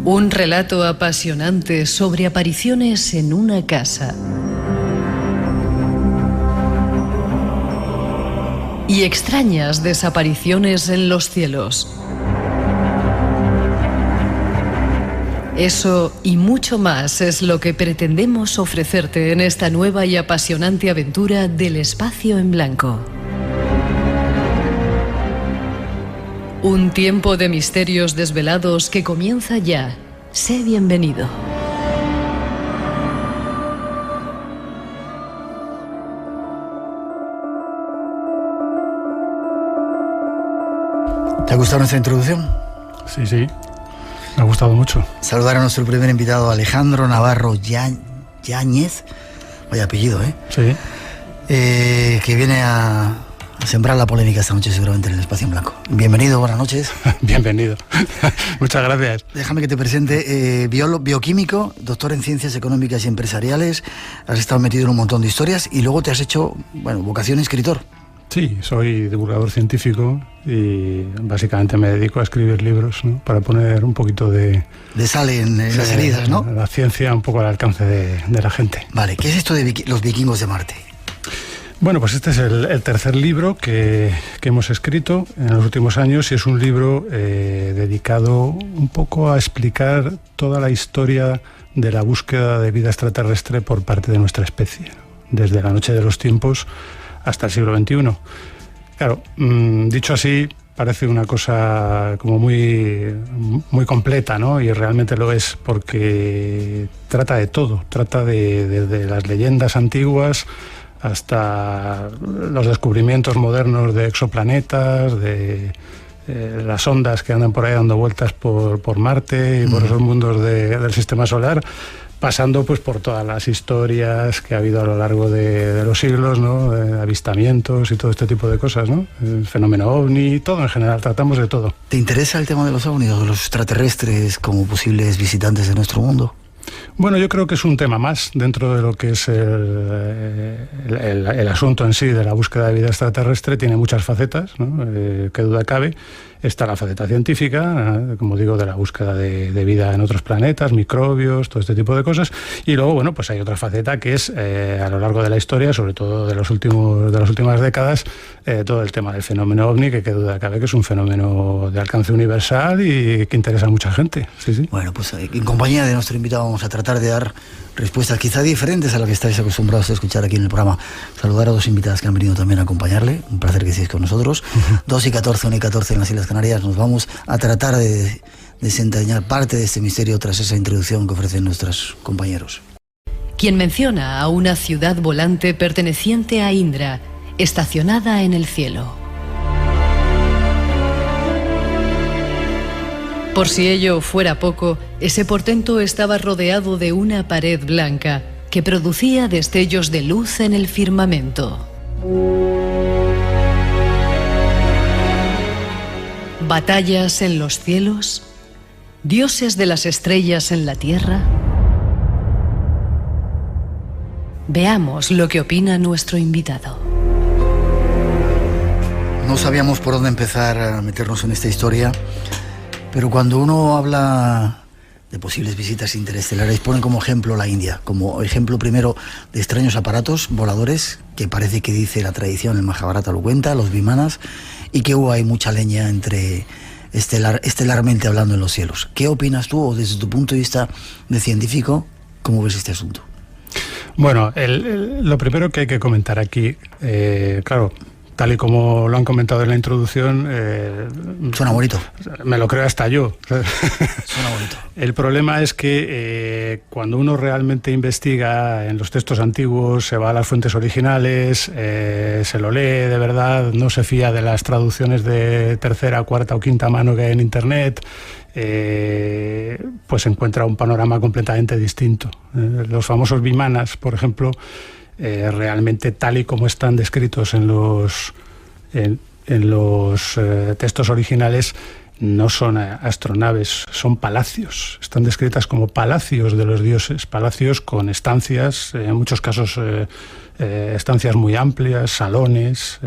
Un relato apasionante sobre apariciones en una casa. Y extrañas desapariciones en los cielos. Eso y mucho más es lo que pretendemos ofrecerte en esta nueva y apasionante aventura del espacio en blanco. Un tiempo de misterios desvelados que comienza ya. Sé bienvenido. ¿Te ha gustado nuestra introducción? Sí, sí, me ha gustado mucho. Saludar a nuestro primer invitado, Alejandro Navarro Yáñez, vaya apellido, Sí. Que viene a sembrar la polémica esta noche seguramente en el espacio en blanco. Bienvenido, buenas noches. Bienvenido. Muchas gracias. Déjame que te presente, bioquímico, doctor en Ciencias Económicas y Empresariales, has estado metido en un montón de historias y luego te has hecho, vocación escritor. Sí, soy divulgador científico y básicamente me dedico a escribir libros, ¿no? Para poner un poquito de sal en las heridas, ¿no? La ciencia un poco al alcance de la gente. Vale, ¿qué es esto de los vikingos de Marte? Bueno, pues este es el tercer libro que hemos escrito en los últimos años y es un libro dedicado un poco a explicar toda la historia de la búsqueda de vida extraterrestre por parte de nuestra especie, desde la noche de los tiempos hasta el siglo XXI. Claro, dicho así, parece una cosa como muy completa, ¿no? Y realmente lo es, porque trata de todo, trata de las leyendas antiguas hasta los descubrimientos modernos de exoplanetas, de las ondas que andan por ahí dando vueltas por Marte y por esos mundos del sistema solar, pasando pues por todas las historias que ha habido a lo largo de los siglos, ¿no? De avistamientos y todo este tipo de cosas, ¿no? El fenómeno ovni, todo en general, tratamos de todo. ¿Te interesa el tema de los ovnis o de los extraterrestres como posibles visitantes de nuestro mundo? Bueno, yo creo que es un tema más dentro de lo que es el asunto en sí de la búsqueda de vida extraterrestre. Tiene muchas facetas, ¿no? Qué duda cabe. Está la faceta científica, como digo, de la búsqueda de vida en otros planetas, microbios, todo este tipo de cosas. Y luego, bueno, pues hay otra faceta que es, a lo largo de la historia, sobre todo de las últimas décadas, todo el tema del fenómeno ovni, que qué duda cabe que es un fenómeno de alcance universal y que interesa a mucha gente. Sí, sí. Bueno, pues en compañía de nuestro invitado vamos a tratar de dar respuestas quizá diferentes a lo que estáis acostumbrados a escuchar aquí en el programa. Saludar a dos invitadas que han venido también a acompañarle. Un placer que estéis con nosotros. 2 y 14, 1 y 14 en las Islas Canarias. Nos vamos a tratar de desentrañar parte de este misterio tras esa introducción que ofrecen nuestros compañeros. Quien menciona a una ciudad volante perteneciente a Indra, estacionada en el cielo. Por si ello fuera poco, ese portento estaba rodeado de una pared blanca que producía destellos de luz en el firmamento. Batallas en los cielos, dioses de las estrellas en la tierra. Veamos lo que opina nuestro invitado. No sabíamos por dónde empezar a meternos en esta historia, pero cuando uno habla de posibles visitas interestelares, pone como ejemplo la India, como ejemplo primero de extraños aparatos voladores, que parece que dice la tradición, el Mahabharata lo cuenta, los vimanas, y que hay mucha leña entre estelarmente hablando en los cielos. ¿Qué opinas tú, o desde tu punto de vista de científico, cómo ves este asunto? Bueno, lo primero que hay que comentar aquí, claro, tal y como lo han comentado en la introducción... Suena bonito. Me lo creo hasta yo. Suena bonito. El problema es que cuando uno realmente investiga en los textos antiguos, se va a las fuentes originales, se lo lee de verdad, no se fía de las traducciones de tercera, cuarta o quinta mano que hay en Internet, pues se encuentra un panorama completamente distinto. Los famosos vimanas, por ejemplo, realmente tal y como están descritos en los textos originales, no son astronaves, son palacios. Están descritas como palacios de los dioses, palacios con estancias, en muchos casos estancias muy amplias, salones,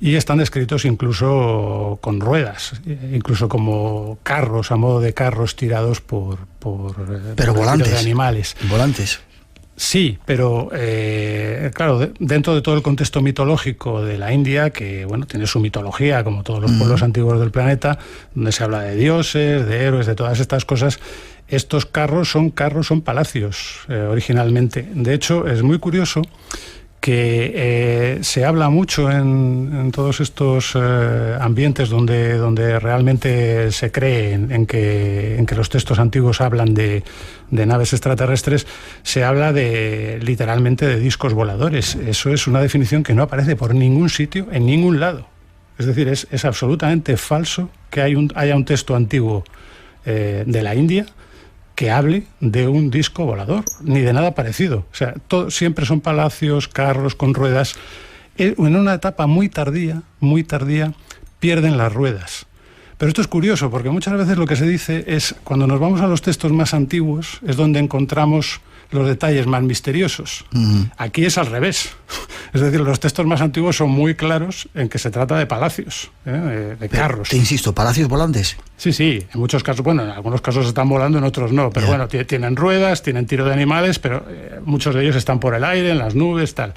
y están descritos incluso con ruedas, incluso como carros, a modo de carros tirados por pero volantes, de animales. Volantes. Sí, pero claro, dentro de todo el contexto mitológico de la India, que bueno, tiene su mitología, como todos los pueblos antiguos del planeta, donde se habla de dioses, de héroes, de todas estas cosas, estos carros son palacios originalmente. De hecho, es muy curioso que se habla mucho en todos estos ambientes donde realmente se cree en que los textos antiguos hablan de naves extraterrestres, se habla literalmente de discos voladores. Eso es una definición que no aparece por ningún sitio, en ningún lado. Es decir, es absolutamente falso que haya un texto antiguo de la India que hable de un disco volador, ni de nada parecido. O sea, siempre son palacios, carros con ruedas. En una etapa muy tardía, pierden las ruedas. Pero esto es curioso, porque muchas veces lo que se dice es, cuando nos vamos a los textos más antiguos, es donde encontramos los detalles más misteriosos. Aquí es al revés. Es decir, los textos más antiguos son muy claros en que se trata de palacios, de carros. Te insisto, ¿palacios volantes? Sí, en muchos casos, bueno, en algunos casos están volando, en otros no, pero bueno, tienen ruedas, tienen tiro de animales, pero muchos de ellos están por el aire, en las nubes, tal.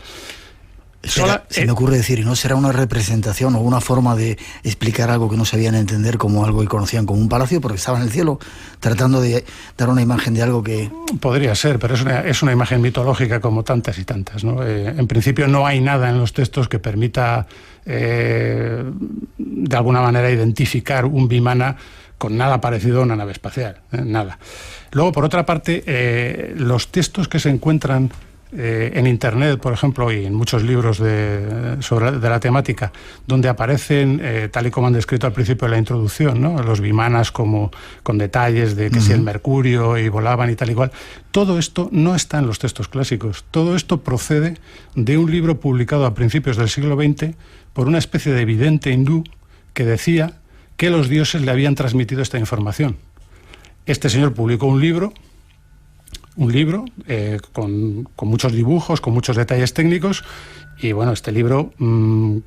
Se me ocurre decir, ¿y no será una representación o una forma de explicar algo que no sabían entender como algo que conocían como un palacio, porque estaba en el cielo, tratando de dar una imagen de algo que... Podría ser, pero es una imagen mitológica como tantas y tantas, ¿no? En principio no hay nada en los textos que permita, de alguna manera, identificar un vimana con nada parecido a una nave espacial, nada. Luego, por otra parte, los textos que se encuentran en Internet, por ejemplo, y en muchos libros de la temática, donde aparecen, tal y como han descrito al principio de la introducción, ¿no? Los vimanas como con detalles de que si el mercurio y volaban y tal y cual. Todo esto no está en los textos clásicos. Todo esto procede de un libro publicado a principios del siglo XX por una especie de vidente hindú que decía que los dioses le habían transmitido esta información. Este señor publicó un libro con muchos dibujos, con muchos detalles técnicos, y bueno, este libro,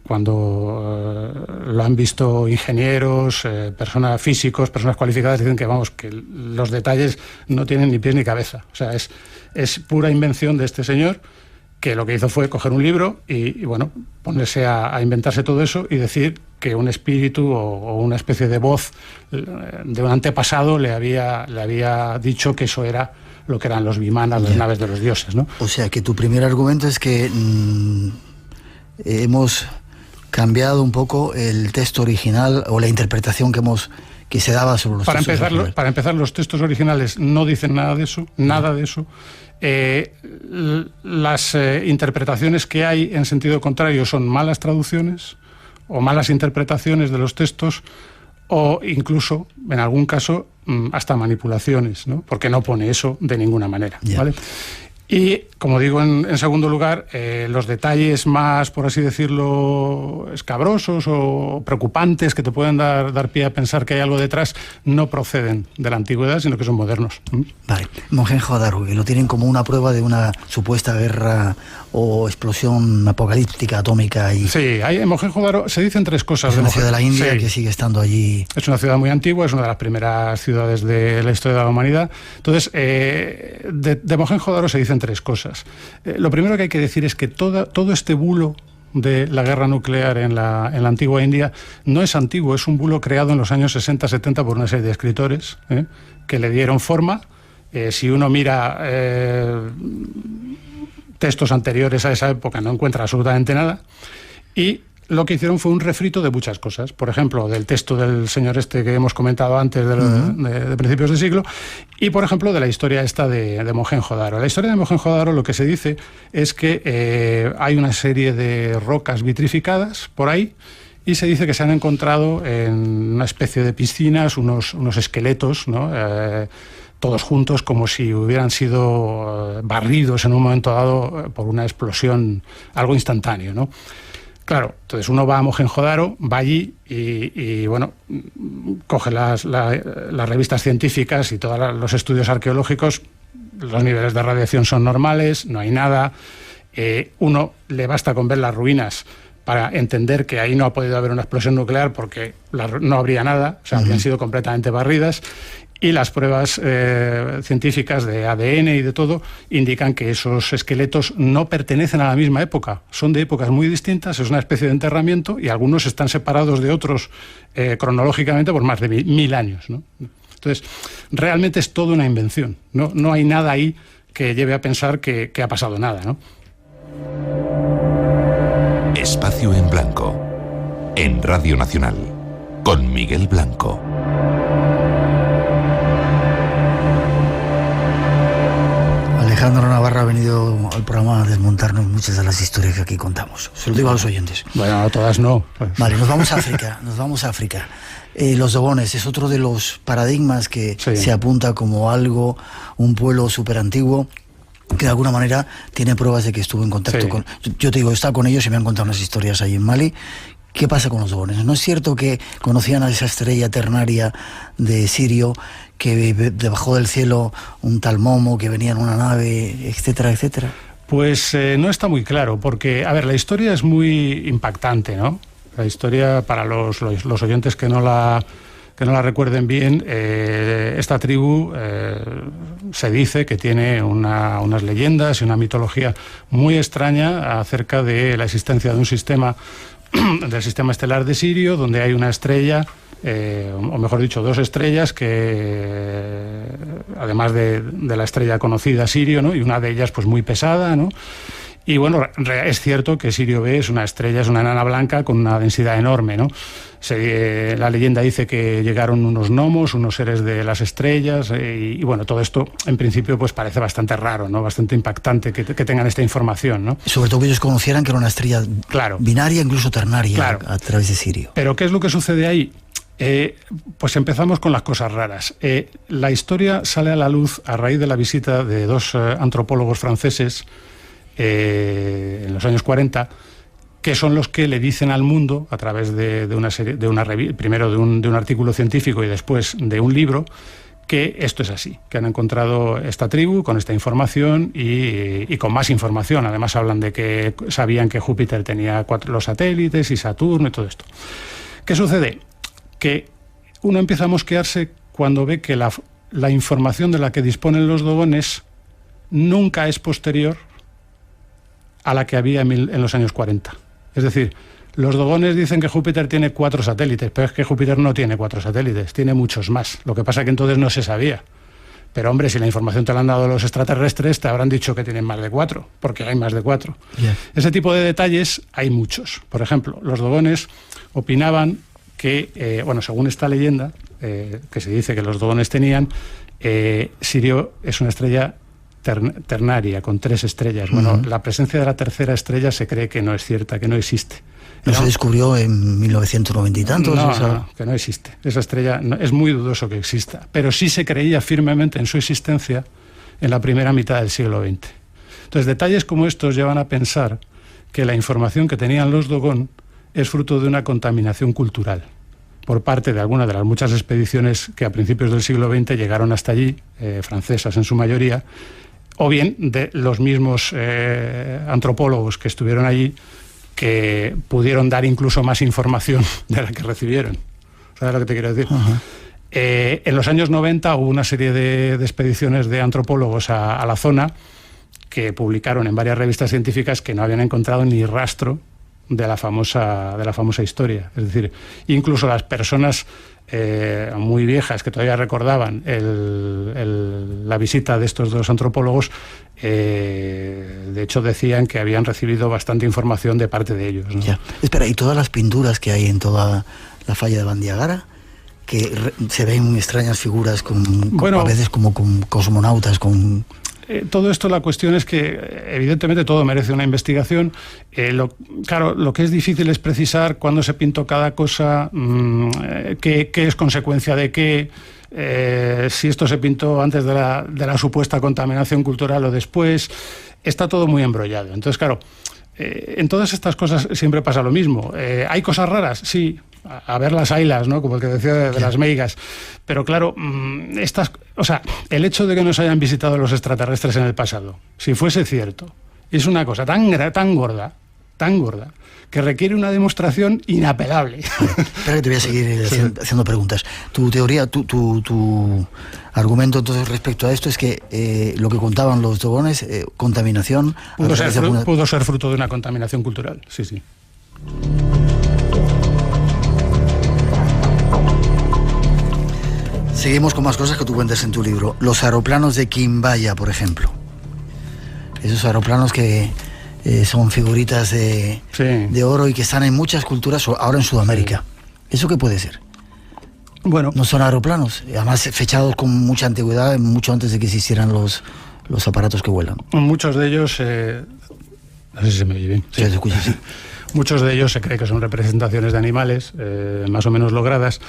cuando lo han visto ingenieros, personas físicos, personas cualificadas, dicen que que los detalles no tienen ni pies ni cabeza. O sea, es pura invención de este señor, que lo que hizo fue coger un libro y bueno, ponerse a inventarse todo eso y decir que un espíritu o una especie de voz de un antepasado le había dicho que eso era lo que eran los vimanas, las naves de los dioses, ¿no? O sea, que tu primer argumento es que hemos cambiado un poco el texto original o la interpretación que se daba sobre los textos originales. Para empezar, los textos originales no dicen nada de eso. Las interpretaciones que hay en sentido contrario son malas traducciones o malas interpretaciones de los textos, o incluso, en algún caso, hasta manipulaciones, ¿no? Porque no pone eso de ninguna manera, ¿vale? Y, como digo, en segundo lugar, los detalles más, por así decirlo, escabrosos o preocupantes que te pueden dar pie a pensar que hay algo detrás, no proceden de la antigüedad, sino que son modernos. Vale. Mohenjo-Daro, que lo tienen como una prueba de una supuesta guerra o explosión apocalíptica atómica. Sí, en Mohenjo-Daro se dicen tres cosas. Es una ciudad de la India que sigue estando allí. Es una ciudad muy antigua, es una de las primeras ciudades de la historia de la humanidad. Entonces, de Mohenjo-Daro se dicen tres cosas. Lo primero que hay que decir es que todo este bulo de la guerra nuclear en la antigua India no es antiguo, es un bulo creado en los años 60-70 por una serie de escritores que le dieron forma. Si uno mira textos anteriores a esa época, no encuentra absolutamente nada, y lo que hicieron fue un refrito de muchas cosas. Por ejemplo, del texto del señor este que hemos comentado antes de principios de siglo, y por ejemplo de la historia esta de Mohenjo-Daro. La historia de Mohenjo-Daro, lo que se dice es que hay una serie de rocas vitrificadas por ahí, y se dice que se han encontrado en una especie de piscinas unos esqueletos, ¿no? Todos juntos, como si hubieran sido barridos en un momento dado por una explosión, algo instantáneo, ¿no? Claro, entonces uno va a Mohenjo-Daro, va allí y bueno, coge las revistas científicas y todos los estudios arqueológicos, los niveles de radiación son normales, no hay nada, uno le basta con ver las ruinas para entender que ahí no ha podido haber una explosión nuclear porque no habría nada, o sea, habrían sido completamente barridas. Y las pruebas científicas de ADN y de todo indican que esos esqueletos no pertenecen a la misma época, son de épocas muy distintas, es una especie de enterramiento y algunos están separados de otros cronológicamente por más de 1000 años, ¿no? Entonces, realmente es toda una invención, no hay nada ahí que lleve a pensar que ha pasado nada, ¿no? Espacio en Blanco, en Radio Nacional, con Miguel Blanco. Alejandro Navarra ha venido al programa a desmontarnos muchas de las historias que aquí contamos. Se lo digo a los oyentes. Bueno, todas no. Vale, nos vamos a África. Los dogones es otro de los paradigmas que se apunta como algo, un pueblo súper antiguo, que de alguna manera tiene pruebas de que estuvo en contacto con... Yo te digo, he estado con ellos y me han contado unas historias ahí en Mali. ¿Qué pasa con los dogones? ¿No es cierto que conocían a esa estrella ternaria de Sirio, que debajo del cielo un tal Momo, que venía en una nave, etcétera, etcétera? Pues no está muy claro, porque, a ver, la historia es muy impactante, ¿no? La historia, para los oyentes que no la recuerden bien, esta tribu se dice que tiene unas leyendas y una mitología muy extraña acerca de la existencia de un sistema, del sistema estelar de Sirio, donde hay una estrella, o mejor dicho, dos estrellas que, además de la estrella conocida Sirio, ¿no? Y una de ellas pues muy pesada, ¿no? Y bueno, es cierto que Sirio B es una estrella, es una enana blanca con una densidad enorme, ¿no? La leyenda dice que llegaron unos gnomos, unos seres de las estrellas, y bueno, todo esto en principio pues parece bastante raro, ¿no? Bastante impactante que tengan esta información, ¿no? Sobre todo que ellos conocieran que era una estrella binaria, incluso ternaria, a través de Sirio. Pero ¿qué es lo que sucede ahí? Pues empezamos con las cosas raras. La historia sale a la luz a raíz de la visita de dos antropólogos franceses en los años 40, que son los que le dicen al mundo, a través de una serie, primero de un artículo científico y después de un libro, que esto es así, que han encontrado esta tribu con esta información y con más información. Además hablan de que sabían que Júpiter tenía los satélites y Saturno y todo esto. ¿Qué sucede? Que uno empieza a mosquearse cuando ve que la información de la que disponen los dogones nunca es posterior a la que había en los años 40. Es decir, los dogones dicen que Júpiter tiene 4 satélites, pero es que Júpiter no tiene 4 satélites, tiene muchos más. Lo que pasa es que entonces no se sabía. Pero hombre, si la información te la han dado los extraterrestres, te habrán dicho que tienen más de 4, porque hay más de 4. Yeah. Ese tipo de detalles hay muchos. Por ejemplo, los dogones opinaban que, según esta leyenda, que se dice que los dogones tenían, Sirio es una estrella ternaria, con 3 estrellas. Bueno, la presencia de la tercera estrella se cree que no es cierta, que no existe. ¿No se descubrió en 1990 y tantos? No, que no existe. Esa estrella es muy dudoso que exista, pero sí se creía firmemente en su existencia en la primera mitad del siglo XX. Entonces, detalles como estos llevan a pensar que la información que tenían los Dogon es fruto de una contaminación cultural por parte de algunas de las muchas expediciones que a principios del siglo XX llegaron hasta allí, francesas en su mayoría, o bien de los mismos antropólogos que estuvieron allí, que pudieron dar incluso más información de la que recibieron. ¿Sabes lo que te quiero decir? En los años 90 hubo una serie de expediciones de antropólogos a la zona que publicaron en varias revistas científicas que no habían encontrado ni rastro de la famosa historia. Es decir, incluso las personas muy viejas que todavía recordaban la visita de estos dos antropólogos, de hecho decían que habían recibido bastante información de parte de ellos, ¿no? Ya. Espera, ¿y todas las pinturas que hay en toda la falla de Bandiagara? Que se ven extrañas figuras a veces como con cosmonautas, con... Todo esto, la cuestión es que evidentemente todo merece una investigación. Lo que es difícil es precisar cuándo se pintó cada cosa, qué es consecuencia de qué, si esto se pintó antes de la supuesta contaminación cultural o después. Está todo muy embrollado. Entonces, claro, en todas estas cosas siempre pasa lo mismo. ¿Hay cosas raras? Sí. A ver las ailas, ¿no? Como el que decía de las meigas. Pero claro, el hecho de que nos hayan visitado los extraterrestres en el pasado, si fuese cierto, es una cosa tan gorda, tan gorda, que requiere una demostración inapelable. Espera que te voy a seguir haciendo preguntas. Tu teoría, tu argumento entonces respecto a esto es que lo que contaban los dogones, contaminación... Pudo ser fruto de una contaminación cultural, sí. Seguimos con más cosas que tú cuentas en tu libro. Los aeroplanos de Quimbaya, por ejemplo. Esos aeroplanos que son figuritas de oro y que están en muchas culturas, ahora en Sudamérica. ¿Eso qué puede ser? Bueno, no son aeroplanos, además fechados con mucha antigüedad, mucho antes de que existieran los aparatos que vuelan. Muchos de ellos, no sé si se me oye bien. Sí, te escucho, sí. Muchos de ellos se cree que son representaciones de animales, más o menos logradas.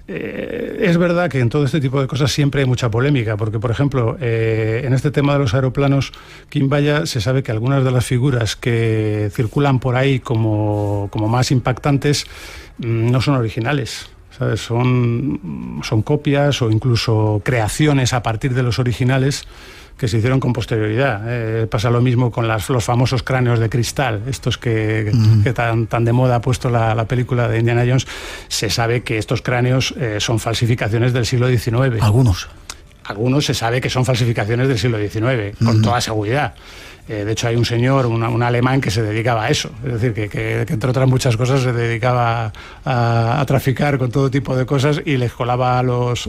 Es verdad que en todo este tipo de cosas siempre hay mucha polémica, porque, por ejemplo, en este tema de los aeroplanos, Quimbaya, se sabe que algunas de las figuras que circulan por ahí como más impactantes no son originales, ¿sabes? Son copias o incluso creaciones a partir de los originales que se hicieron con posterioridad. Pasa lo mismo con los famosos cráneos de cristal, estos que tan de moda ha puesto la película de Indiana Jones. Se sabe que estos cráneos son falsificaciones del siglo XIX. Algunos se sabe que son falsificaciones del siglo XIX, con toda seguridad. De hecho, hay un señor, un alemán, que se dedicaba a eso. Es decir, que entre otras muchas cosas se dedicaba a traficar con todo tipo de cosas y les colaba a los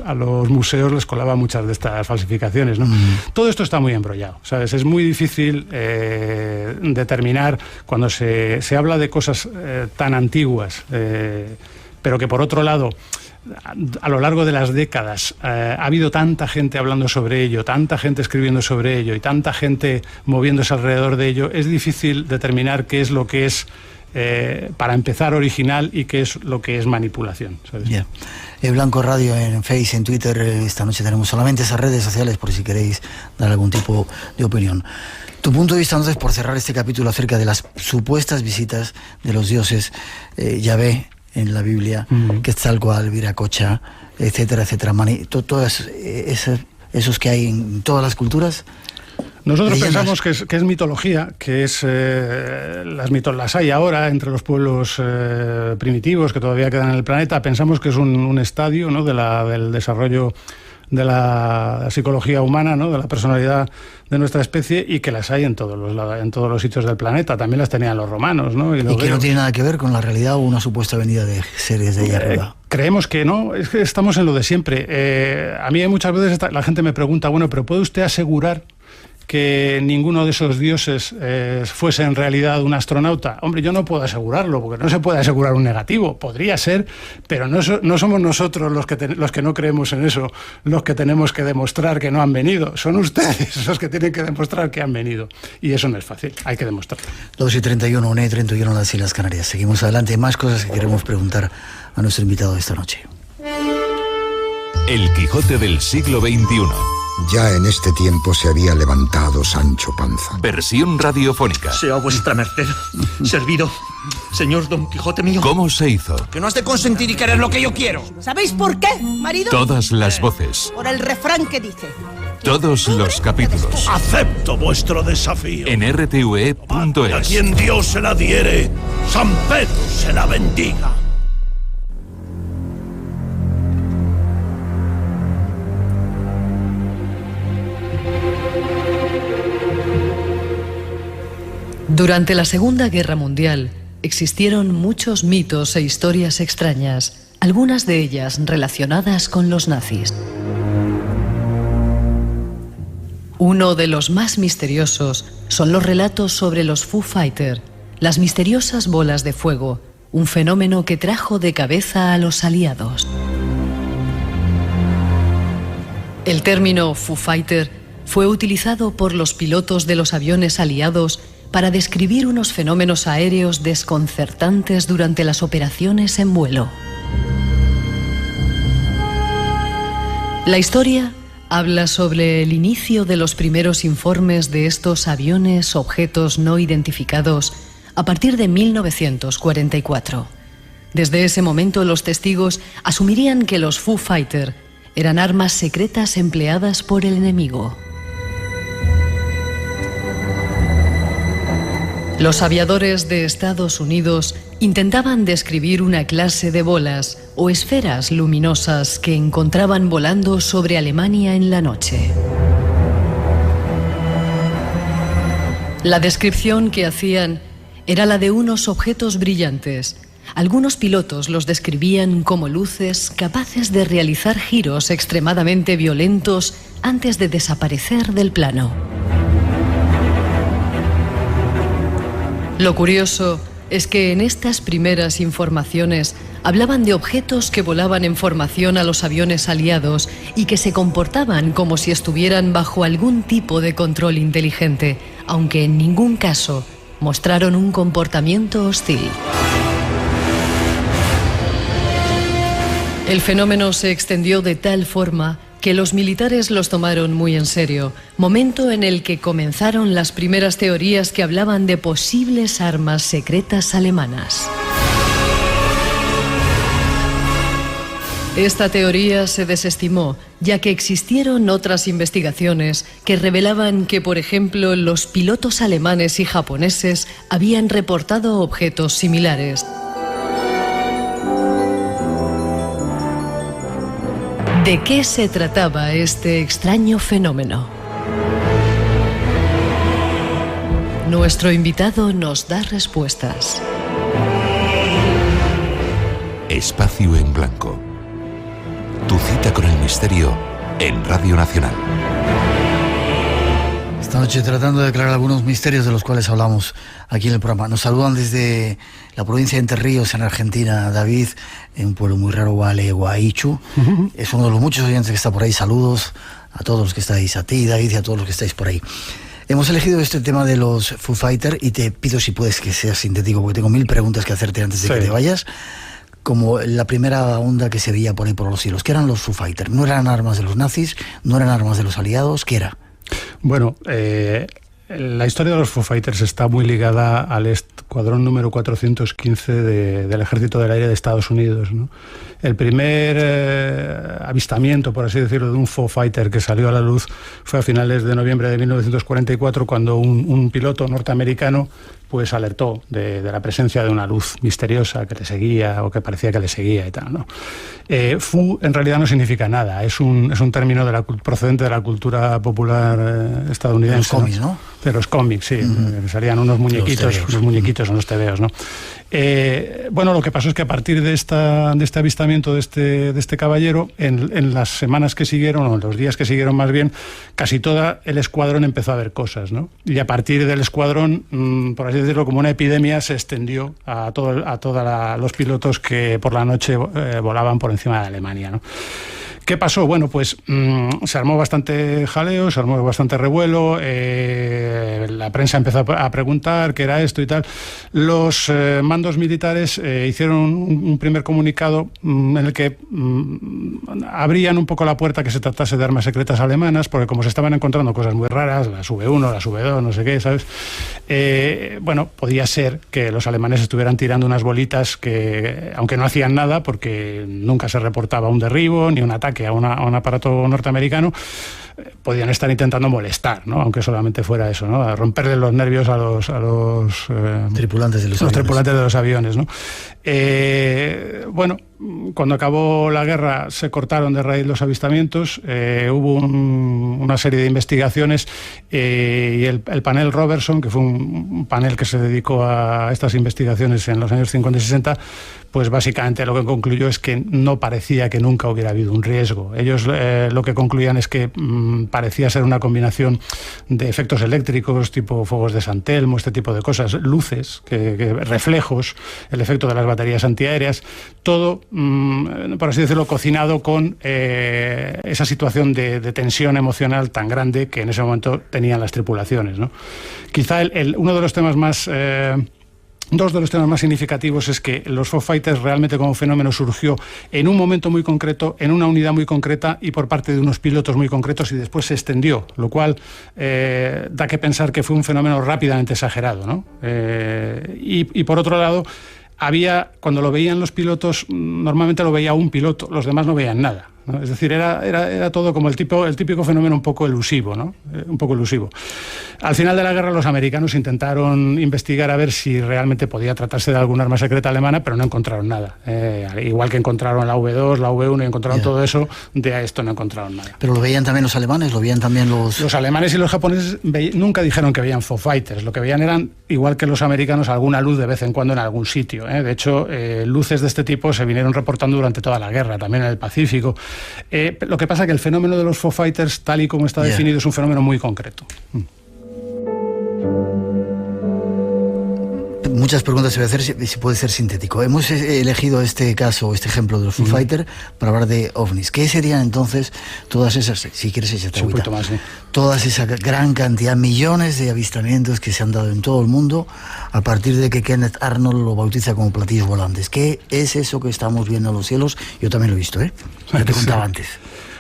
museos, les colaba muchas de estas falsificaciones, ¿no? Todo esto está muy embrollado, ¿sabes? Es muy difícil determinar cuando se habla de cosas tan antiguas, pero que por otro lado, a lo largo de las décadas ha habido tanta gente hablando sobre ello, tanta gente escribiendo sobre ello y tanta gente moviéndose alrededor de ello, es difícil determinar qué es lo que es, para empezar, original y qué es lo que es manipulación, ¿sabes? Yeah. Blanco Radio en Face, en Twitter. Esta noche tenemos solamente esas redes sociales por si queréis dar algún tipo de opinión. Tu punto de vista, entonces, por cerrar este capítulo acerca de las supuestas visitas de los dioses Yahvé en la Biblia, Quetzalcóatl, Viracocha, etcétera, etcétera, todos esos que hay en todas las culturas. Nosotros pensamos que es mitología, que es las hay ahora entre los pueblos primitivos que todavía quedan en el planeta. Pensamos que es un estadio, ¿no?, del desarrollo de la psicología humana, ¿no?, de la personalidad de nuestra especie, y que las hay en todos los sitios del planeta. También las tenían los romanos, ¿no? Y que no tiene nada que ver con la realidad o una supuesta venida de seres de allá arriba. Creemos que no, es que estamos en lo de siempre. A mí muchas veces la gente me pregunta, bueno, pero ¿puede usted asegurar que ninguno de esos dioses fuese en realidad un astronauta? Hombre, yo no puedo asegurarlo, porque no se puede asegurar un negativo. Podría ser, pero no somos nosotros los que no creemos en eso los que tenemos que demostrar que no han venido. Son ustedes los que tienen que demostrar que han venido. Y eso no es fácil, hay que demostrarlo. 2:31, 1:31 en las Islas Canarias. Seguimos adelante. Más cosas que queremos preguntar a nuestro invitado de esta noche. El Quijote del siglo XXI. Ya en este tiempo se había levantado Sancho Panza. Versión radiofónica. Sea vuestra merced servido, señor Don Quijote mío. ¿Cómo se hizo? Que no has de consentir y querer lo que yo quiero. ¿Sabéis por qué, marido? Todas las voces. Por el refrán que dice: todos los capítulos. Acepto vuestro desafío. En rtve.es. A quien Dios se la diere, San Pedro se la bendiga. Durante la Segunda Guerra Mundial existieron muchos mitos e historias extrañas, algunas de ellas relacionadas con los nazis. Uno de los más misteriosos son los relatos sobre los Foo Fighters, las misteriosas bolas de fuego, un fenómeno que trajo de cabeza a los aliados. El término Foo Fighter fue utilizado por los pilotos de los aviones aliados para describir unos fenómenos aéreos desconcertantes durante las operaciones en vuelo. La historia habla sobre el inicio de los primeros informes de estos aviones objetos no identificados a partir de 1944. Desde ese momento, los testigos asumirían que los Foo Fighters eran armas secretas empleadas por el enemigo. Los aviadores de Estados Unidos intentaban describir una clase de bolas o esferas luminosas que encontraban volando sobre Alemania en la noche. La descripción que hacían era la de unos objetos brillantes. Algunos pilotos los describían como luces capaces de realizar giros extremadamente violentos antes de desaparecer del plano. Lo curioso es que en estas primeras informaciones hablaban de objetos que volaban en formación a los aviones aliados y que se comportaban como si estuvieran bajo algún tipo de control inteligente, aunque en ningún caso mostraron un comportamiento hostil. El fenómeno se extendió de tal forma que los militares los tomaron muy en serio, momento en el que comenzaron las primeras teorías que hablaban de posibles armas secretas alemanas. Esta teoría se desestimó, ya que existieron otras investigaciones que revelaban que, por ejemplo, los pilotos alemanes y japoneses habían reportado objetos similares. ¿De qué se trataba este extraño fenómeno? Nuestro invitado nos da respuestas. Espacio en Blanco. Tu cita con el misterio en Radio Nacional. Esta noche tratando de aclarar algunos misterios de los cuales hablamos aquí en el programa. Nos saludan desde la provincia de Entre Ríos, en Argentina, David, en un pueblo muy raro, Gualeguaychú. Es uno de los muchos oyentes que está por ahí. Saludos a todos los que estáis, a ti, David, y a todos los que estáis por ahí. Hemos elegido este tema de los Foo Fighters y te pido si puedes que seas sintético, porque tengo 1000 preguntas que hacerte antes de que te vayas. Como la primera onda que se veía por ahí por los cielos. ¿Qué eran los Foo Fighters? ¿No eran armas de los nazis? ¿No eran armas de los aliados? ¿Qué era? Bueno, la historia de los Foo Fighters está muy ligada al escuadrón número 415 del Ejército del Aire de Estados Unidos, ¿no? El primer avistamiento, por así decirlo, de un Foo Fighter que salió a la luz fue a finales de noviembre de 1944, cuando un piloto norteamericano pues alertó de la presencia de una luz misteriosa que le seguía o que parecía que le seguía y tal, ¿no? Fu en realidad no significa nada, es un término procedente de la cultura popular estadounidense. De los cómics, ¿no? De los cómics, sí. Salían unos muñequitos, unos tebeos, ¿no? Bueno, lo que pasó es que a partir de este avistamiento de este caballero, en las semanas que siguieron, o en los días que siguieron más bien, casi todo el escuadrón empezó a ver cosas, ¿no? Y a partir del escuadrón, por así decirlo, como una epidemia, se extendió a todos los pilotos que por la noche volaban por encima de Alemania, ¿no? ¿Qué pasó? Bueno, pues se armó bastante jaleo, se armó bastante revuelo, la prensa empezó a preguntar qué era esto y tal. Los mandos militares hicieron un primer comunicado en el que abrían un poco la puerta que se tratase de armas secretas alemanas, porque como se estaban encontrando cosas muy raras, las V1, las V2, no sé qué, ¿sabes? Bueno, podía ser que los alemanes estuvieran tirando unas bolitas que, aunque no hacían nada, porque nunca se reportaba un derribo ni un ataque a un aparato norteamericano, podían estar intentando molestar, ¿no? Aunque solamente fuera eso, ¿no? A romperle los nervios a los tripulantes de los aviones, ¿no? Bueno, cuando acabó la guerra se cortaron de raíz los avistamientos, hubo una serie de investigaciones y el panel Robertson, que fue un panel que se dedicó a estas investigaciones en los años 50 y 60, pues básicamente lo que concluyó es que no parecía que nunca hubiera habido un riesgo. Ellos lo que concluían es que parecía ser una combinación de efectos eléctricos, tipo fuegos de San Telmo, este tipo de cosas, luces, reflejos, el efecto de las baterías antiaéreas, todo, por así decirlo, cocinado con esa situación de tensión emocional tan grande que en ese momento tenían las tripulaciones, ¿no? Quizá uno de los temas más... Dos de los temas más significativos es que los Foo Fighters realmente como fenómeno surgió en un momento muy concreto, en una unidad muy concreta y por parte de unos pilotos muy concretos, y después se extendió, lo cual da que pensar que fue un fenómeno rápidamente exagerado, ¿no? Y por otro lado, cuando lo veían los pilotos, normalmente lo veía un piloto, los demás no veían nada. ¿no? Es decir, era todo como el típico fenómeno un poco elusivo, ¿no? Un poco elusivo. Al final de la guerra los americanos intentaron investigar a ver si realmente podía tratarse de algún arma secreta alemana, pero no encontraron nada. Igual que encontraron la V2, la V1 y encontraron todo eso, de esto no encontraron nada. ¿Pero lo veían también los alemanes? ¿Lo veían también los...? Los alemanes y los japoneses nunca dijeron que veían Foo-Fighters. Lo que veían eran, igual que los americanos, alguna luz de vez en cuando en algún sitio. De hecho, luces de este tipo se vinieron reportando durante toda la guerra, también en el Pacífico. Lo que pasa es que el fenómeno de los Foo-Fighters, tal y como está definido, es un fenómeno muy concreto. Muchas preguntas se voy a hacer, si puede ser sintético. Hemos elegido este caso, este ejemplo de los Foo Fighters para hablar de ovnis. ¿Qué serían entonces todas esas, si quieres echarte agüita, todas esa gran cantidad, millones de avistamientos que se han dado en todo el mundo a partir de que Kenneth Arnold lo bautiza como platillos volantes? ¿Qué es eso que estamos viendo en los cielos? Yo también lo he visto, ya te contaba antes.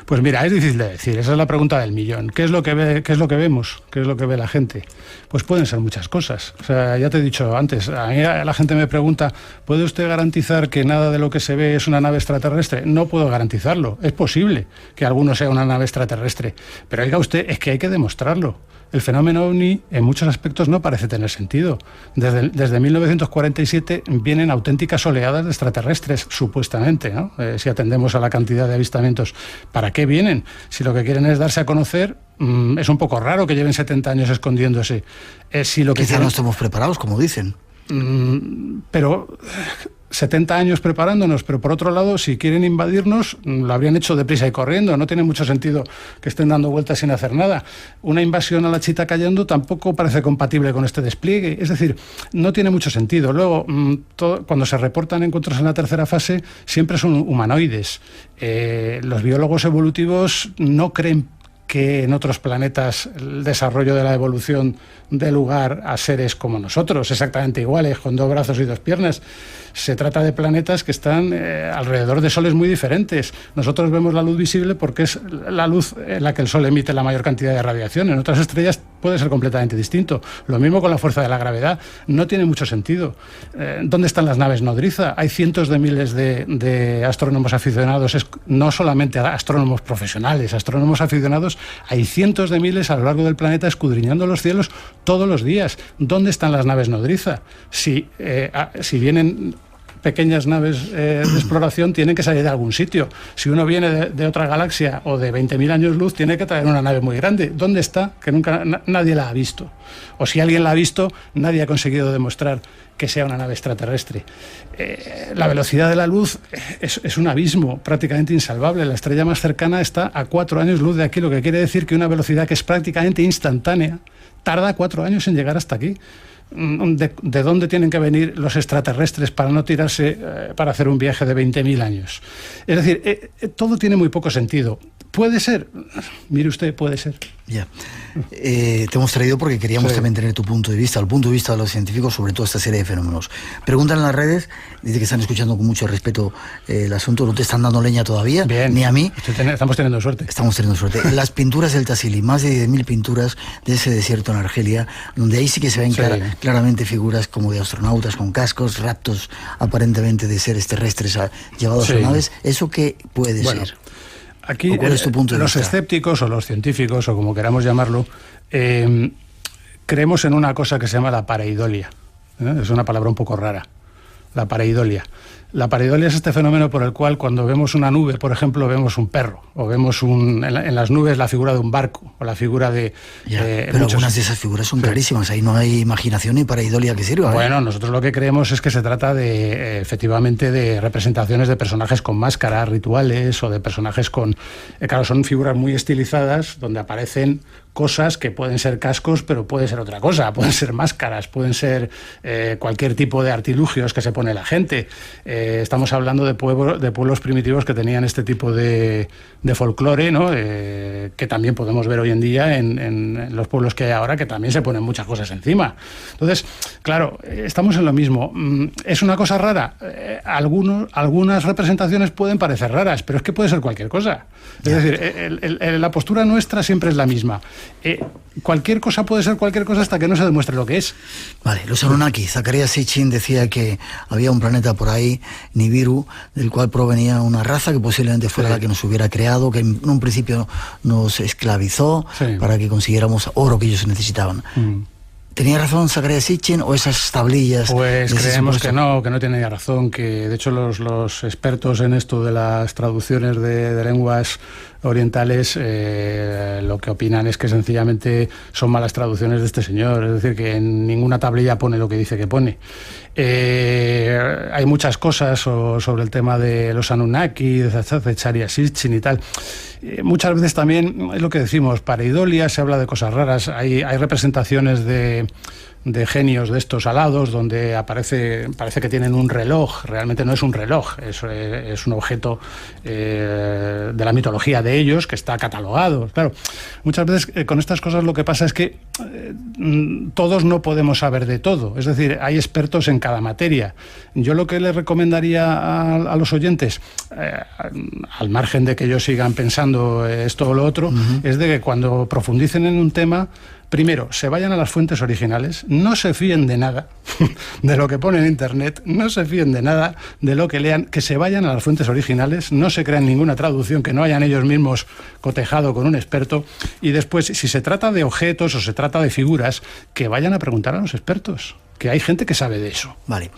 Pues mira, es difícil de decir, esa es la pregunta del millón. ¿Qué es lo que vemos? ¿Qué es lo que ve la gente? Pues pueden ser muchas cosas. O sea, ya te he dicho antes, a mí la gente me pregunta, ¿puede usted garantizar que nada de lo que se ve es una nave extraterrestre? No puedo garantizarlo. Es posible que alguno sea una nave extraterrestre, pero oiga usted, es que hay que demostrarlo. El fenómeno ovni en muchos aspectos no parece tener sentido. Desde 1947 vienen auténticas oleadas de extraterrestres, supuestamente, ¿no? Si atendemos a la cantidad de avistamientos. ¿Para qué vienen? Si lo que quieren es darse a conocer, es un poco raro que lleven 70 años escondiéndose. Si lo que Quizá no estemos preparados, como dicen. Pero 70 años preparándonos, pero por otro lado, si quieren invadirnos, lo habrían hecho deprisa y corriendo. No tiene mucho sentido que estén dando vueltas sin hacer nada. Una invasión a la chita cayendo tampoco parece compatible con este despliegue. Es decir, no tiene mucho sentido. Luego, cuando se reportan encuentros en la tercera fase, siempre son humanoides. Los biólogos evolutivos no creen que en otros planetas el desarrollo de la evolución dé lugar a seres como nosotros, exactamente iguales, con 2 brazos y 2 piernas. Se trata de planetas que están alrededor de soles muy diferentes. Nosotros vemos la luz visible porque es la luz en la que el Sol emite la mayor cantidad de radiación. En otras estrellas puede ser completamente distinto. Lo mismo con la fuerza de la gravedad. No tiene mucho sentido. ¿Dónde están las naves nodriza? Hay cientos de miles de astrónomos aficionados, no solamente astrónomos profesionales, astrónomos aficionados. Hay cientos de miles a lo largo del planeta escudriñando los cielos todos los días. ¿Dónde están las naves nodriza? Si vienen pequeñas naves de exploración, tienen que salir de algún sitio. Si uno viene de otra galaxia o de 20.000 años luz, tiene que traer una nave muy grande. ¿Dónde está? Que nunca nadie la ha visto. O si alguien la ha visto, nadie ha conseguido demostrar que sea una nave extraterrestre. La velocidad de la luz es un abismo prácticamente insalvable. La estrella más cercana está a 4 años luz de aquí, lo que quiere decir que una velocidad que es prácticamente instantánea tarda 4 años en llegar hasta aquí. ¿De dónde tienen que venir los extraterrestres para no tirarse para hacer un viaje de 20.000 años? Es decir, todo tiene muy poco sentido. ¿Puede ser? Mire usted, puede ser. Ya. Te hemos traído porque queríamos también tener tu punto de vista, el punto de vista de los científicos sobre toda esta serie de fenómenos. Preguntan en las redes, dice que están escuchando con mucho respeto el asunto, no te están dando leña todavía, bien, ni a mí. Estamos teniendo suerte. Estamos teniendo suerte. Las pinturas del Tassili, más de 10.000 pinturas de ese desierto en Argelia, donde ahí sí que se ven claramente figuras como de astronautas con cascos, raptos aparentemente de seres terrestres llevados a naves. ¿Eso qué puede ser? Aquí los escépticos o los científicos, o como queramos llamarlo, creemos en una cosa que se llama la pareidolia. Es una palabra un poco rara, la pareidolia. La pareidolia es este fenómeno por el cual cuando vemos una nube, por ejemplo, vemos un perro, o vemos en las nubes la figura de un barco, o la figura de... pero algunas de esas figuras son clarísimas, ahí no hay imaginación ni pareidolia que sirva. Bueno, nosotros lo que creemos es que se trata de, efectivamente, de representaciones de personajes con máscaras, rituales, o de personajes con... claro, son figuras muy estilizadas, donde aparecen cosas que pueden ser cascos, pero puede ser otra cosa, pueden ser máscaras, pueden ser cualquier tipo de artilugios que se pone la gente. Estamos hablando de pueblos primitivos que tenían este tipo de folclore, ¿no? Que también podemos ver hoy en día en los pueblos que hay ahora, que también se ponen muchas cosas encima. Entonces, claro, estamos en lo mismo. ¿Es una cosa rara? Algunas representaciones pueden parecer raras, pero es que puede ser cualquier cosa. Es decir, la postura nuestra siempre es la misma. Cualquier cosa puede ser cualquier cosa hasta que no se demuestre lo que es. Vale, los Anunnaki. Zacarías Sitchin decía que había un planeta por ahí Nibiru, del cual provenía una raza que posiblemente fuera la que nos hubiera creado, que en un principio nos esclavizó para que consiguiéramos oro que ellos necesitaban. ¿Tenía razón Zecharia Sitchin o esas tablillas? Pues creemos que no tenía razón, que de hecho los expertos en esto de las traducciones de lenguas orientales lo que opinan es que sencillamente son malas traducciones de este señor, es decir, que en ninguna tablilla pone lo que dice que pone. Hay muchas cosas sobre el tema de los Anunnaki, de Zecharia Sitchin y tal. Muchas veces también es lo que decimos, pareidolia, se habla de cosas raras, hay representaciones de genios de estos alados donde parece que tienen un reloj, realmente no es un reloj, es un objeto de la mitología de ellos que está catalogado. Claro, muchas veces con estas cosas lo que pasa es que todos no podemos saber de todo, es decir, hay expertos en cada materia. Yo lo que les recomendaría a los oyentes, al margen de que ellos sigan pensando esto o lo otro, es de que cuando profundicen en un tema, primero, se vayan a las fuentes originales, no se fíen de nada de lo que pone en Internet, no se fíen de nada de lo que lean, que se vayan a las fuentes originales, no se crean ninguna traducción que no hayan ellos mismos cotejado con un experto, y después, si se trata de objetos o se trata de figuras, que vayan a preguntar a los expertos, que hay gente que sabe de eso. Vale,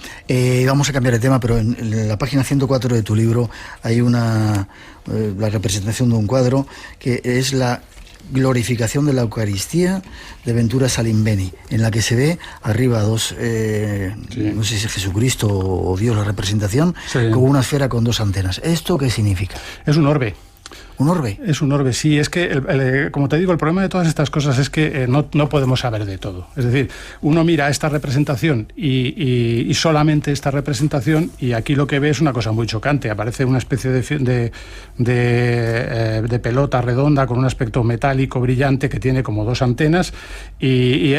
vamos a cambiar de tema, pero en la página 104 de tu libro hay la representación de un cuadro que es la glorificación de la Eucaristía de Ventura Salimbeni, en la que se ve arriba dos, no sé si es Jesucristo o Dios la representación, con una esfera con dos antenas. ¿Esto qué significa? Es un orbe. ¿Un orbe? Es un orbe, sí. Es que, como te digo, el problema de todas estas cosas es que no podemos saber de todo. Es decir, uno mira esta representación y solamente esta representación, y aquí lo que ve es una cosa muy chocante. Aparece una especie de pelota redonda con un aspecto metálico brillante que tiene como dos antenas y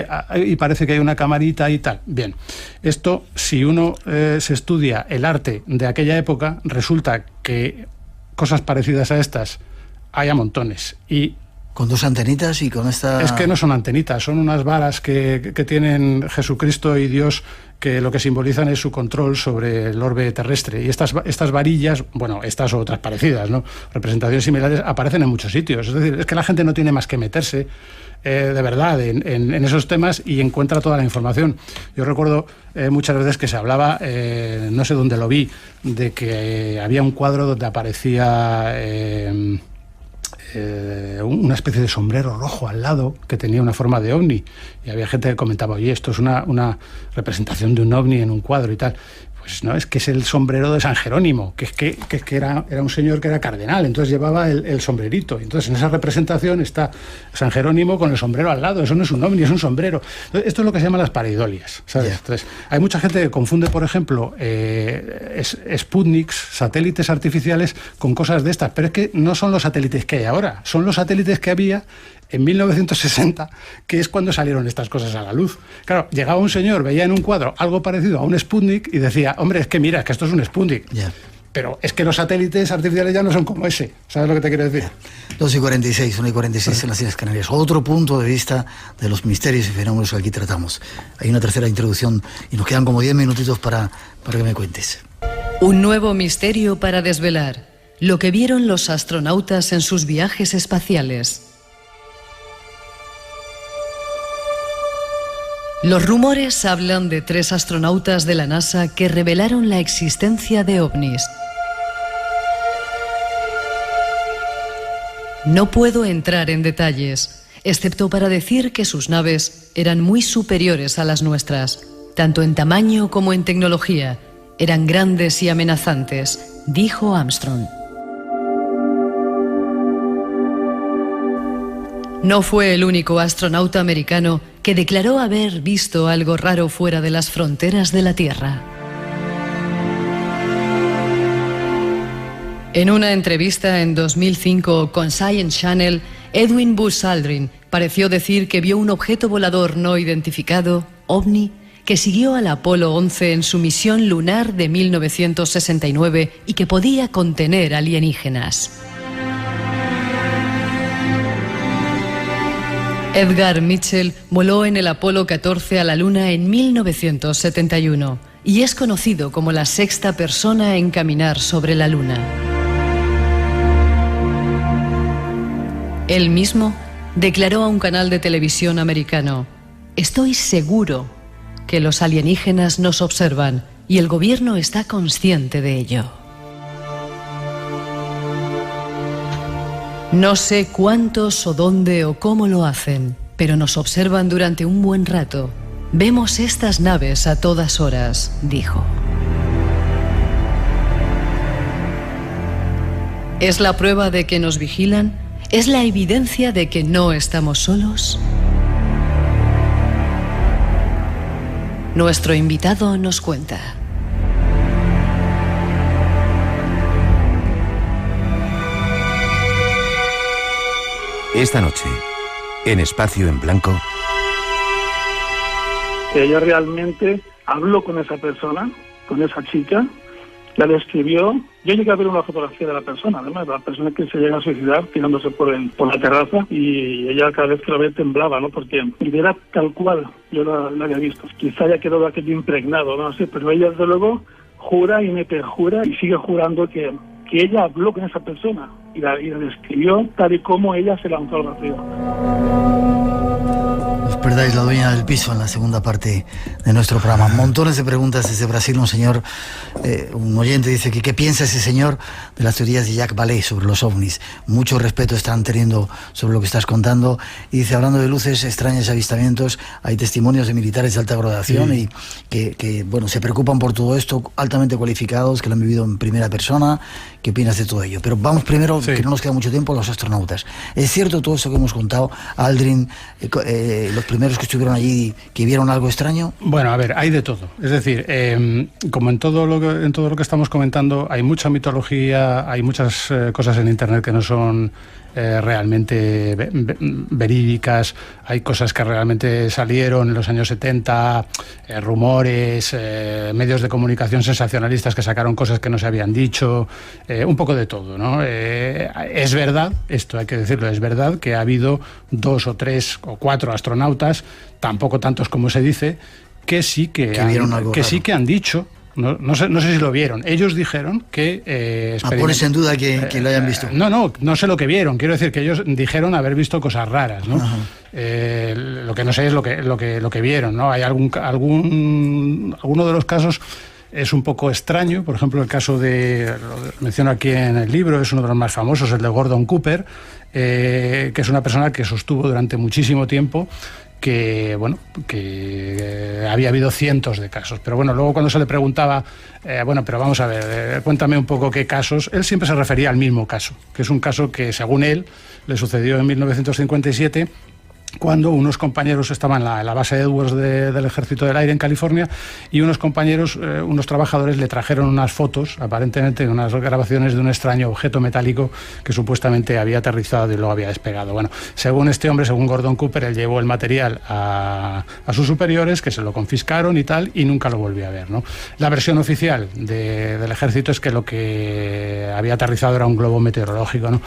parece que hay una camarita y tal. Bien, esto, si uno se estudia el arte de aquella época, resulta que cosas parecidas a estas hay a montones. Y con dos antenitas y con esta... Es que no son antenitas, son unas varas que tienen Jesucristo y Dios, que lo que simbolizan es su control sobre el orbe terrestre. Y estas varillas, bueno, estas o otras parecidas, ¿no?, representaciones similares, aparecen en muchos sitios. Es decir, es que la gente no tiene más que meterse de verdad en esos temas y encuentra toda la información. Yo recuerdo muchas veces que se hablaba, no sé dónde lo vi, de que había un cuadro donde aparecía una especie de sombrero rojo al lado que tenía una forma de ovni, y había gente que comentaba, oye, esto es una representación de un ovni en un cuadro y tal. Pues no, es que es el sombrero de San Jerónimo, que era un señor que era cardenal, entonces llevaba el sombrerito. Entonces en esa representación está San Jerónimo con el sombrero al lado. Eso no es un ovni, es un sombrero. Entonces, esto es lo que se llama las pareidolias, ¿sabes? Yeah. Entonces, hay mucha gente que confunde, por ejemplo, Sputniks, satélites artificiales, con cosas de estas, pero es que no son los satélites que hay ahora, son los satélites que había en 1960, que es cuando salieron estas cosas a la luz. Claro, llegaba un señor, veía en un cuadro algo parecido a un Sputnik y decía, hombre, es que mira, es que esto es un Sputnik. Yeah. Pero es que los satélites artificiales ya no son como ese. ¿Sabes lo que te quiero decir? 2:46, 1:46 en las Islas Canarias. Otro punto de vista de los misterios y fenómenos que aquí tratamos. Hay una tercera introducción y nos quedan como 10 minutitos para que me cuentes. Un nuevo misterio para desvelar. Lo que vieron los astronautas en sus viajes espaciales. Los rumores hablan de 3 astronautas de la NASA que revelaron la existencia de ovnis. No puedo entrar en detalles, excepto para decir que sus naves eran muy superiores a las nuestras, tanto en tamaño como en tecnología. Eran grandes y amenazantes, dijo Armstrong. No fue el único astronauta americano que declaró haber visto algo raro fuera de las fronteras de la Tierra. En una entrevista en 2005 con Science Channel, Edwin Buzz Aldrin pareció decir que vio un objeto volador no identificado, OVNI, que siguió al Apolo 11 en su misión lunar de 1969 y que podía contener alienígenas. Edgar Mitchell voló en el Apolo 14 a la Luna en 1971. y es conocido como la sexta persona en caminar sobre la Luna. Él mismo declaró a un canal de televisión americano: estoy seguro que los alienígenas nos observan y el gobierno está consciente de ello. No sé cuántos o dónde o cómo lo hacen, pero nos observan durante un buen rato. Vemos estas naves a todas horas, dijo. ¿Es la prueba de que nos vigilan? ¿Es la evidencia de que no estamos solos? Nuestro invitado nos cuenta. Esta noche, en Espacio en Blanco... Ella realmente habló con esa persona, con esa chica, la describió. Yo llegué a ver una fotografía de la persona, además, la persona que se llega a suicidar tirándose por la terraza, y ella cada vez que lo ve temblaba, ¿no? Porque era tal cual yo la había visto. Quizá haya quedado aquello impregnado, no sé, pero ella desde luego jura y me perjura y sigue jurando que ella habló con esa persona y la describió tal y como ella se lanzó al vacío. No os perdáis La dueña del piso en la segunda parte de nuestro programa. Montones de preguntas desde Brasil. Un oyente dice que qué piensa ese señor de las teorías de Jacques Vallée sobre los ovnis. Mucho respeto están teniendo sobre lo que estás contando. Y dice, hablando de luces extrañas y avistamientos, hay testimonios de militares de alta graduación y que se preocupan por todo esto, altamente cualificados, que lo han vivido en primera persona. ¿Qué opinas de todo ello? Pero vamos primero, que no nos queda mucho tiempo, a los astronautas. ¿Es cierto todo eso que hemos contado? Aldrin, los primeros que estuvieron allí, que vieron algo extraño. Bueno, a ver, hay de todo. Es decir, como en todo lo que estamos comentando, hay mucha mitología, hay muchas cosas en Internet que no son realmente verídicas. Hay cosas que realmente salieron en los años 70, rumores, medios de comunicación sensacionalistas que sacaron cosas que no se habían dicho, un poco de todo, ¿no? Es verdad, esto hay que decirlo, es verdad que ha habido 2 o 3 o 4 astronautas, tampoco tantos como se dice, que sí que han dicho. No sé si lo vieron. Ellos dijeron que... pones en duda que lo hayan visto. No sé lo que vieron. Quiero decir que ellos dijeron haber visto cosas raras, ¿no? Lo que no sé es lo que vieron, ¿no? Hay alguno de los casos es un poco extraño. Por ejemplo, el caso lo menciono aquí en el libro, es uno de los más famosos, el de Gordon Cooper, que es una persona que sostuvo durante muchísimo tiempo que había habido cientos de casos. Pero bueno, luego cuando se le preguntaba, pero vamos a ver, cuéntame un poco qué casos, él siempre se refería al mismo caso, que es un caso que, según él, le sucedió en 1957, cuando unos compañeros estaban en la base de Edwards del Ejército del Aire en California, y unos compañeros, unos trabajadores, le trajeron unas fotos, aparentemente unas grabaciones de un extraño objeto metálico que supuestamente había aterrizado y luego había despegado. Bueno, según este hombre, según Gordon Cooper, él llevó el material a sus superiores, que se lo confiscaron y tal, y nunca lo volvió a ver, ¿no? La versión oficial del Ejército es que lo que había aterrizado era un globo meteorológico, ¿no?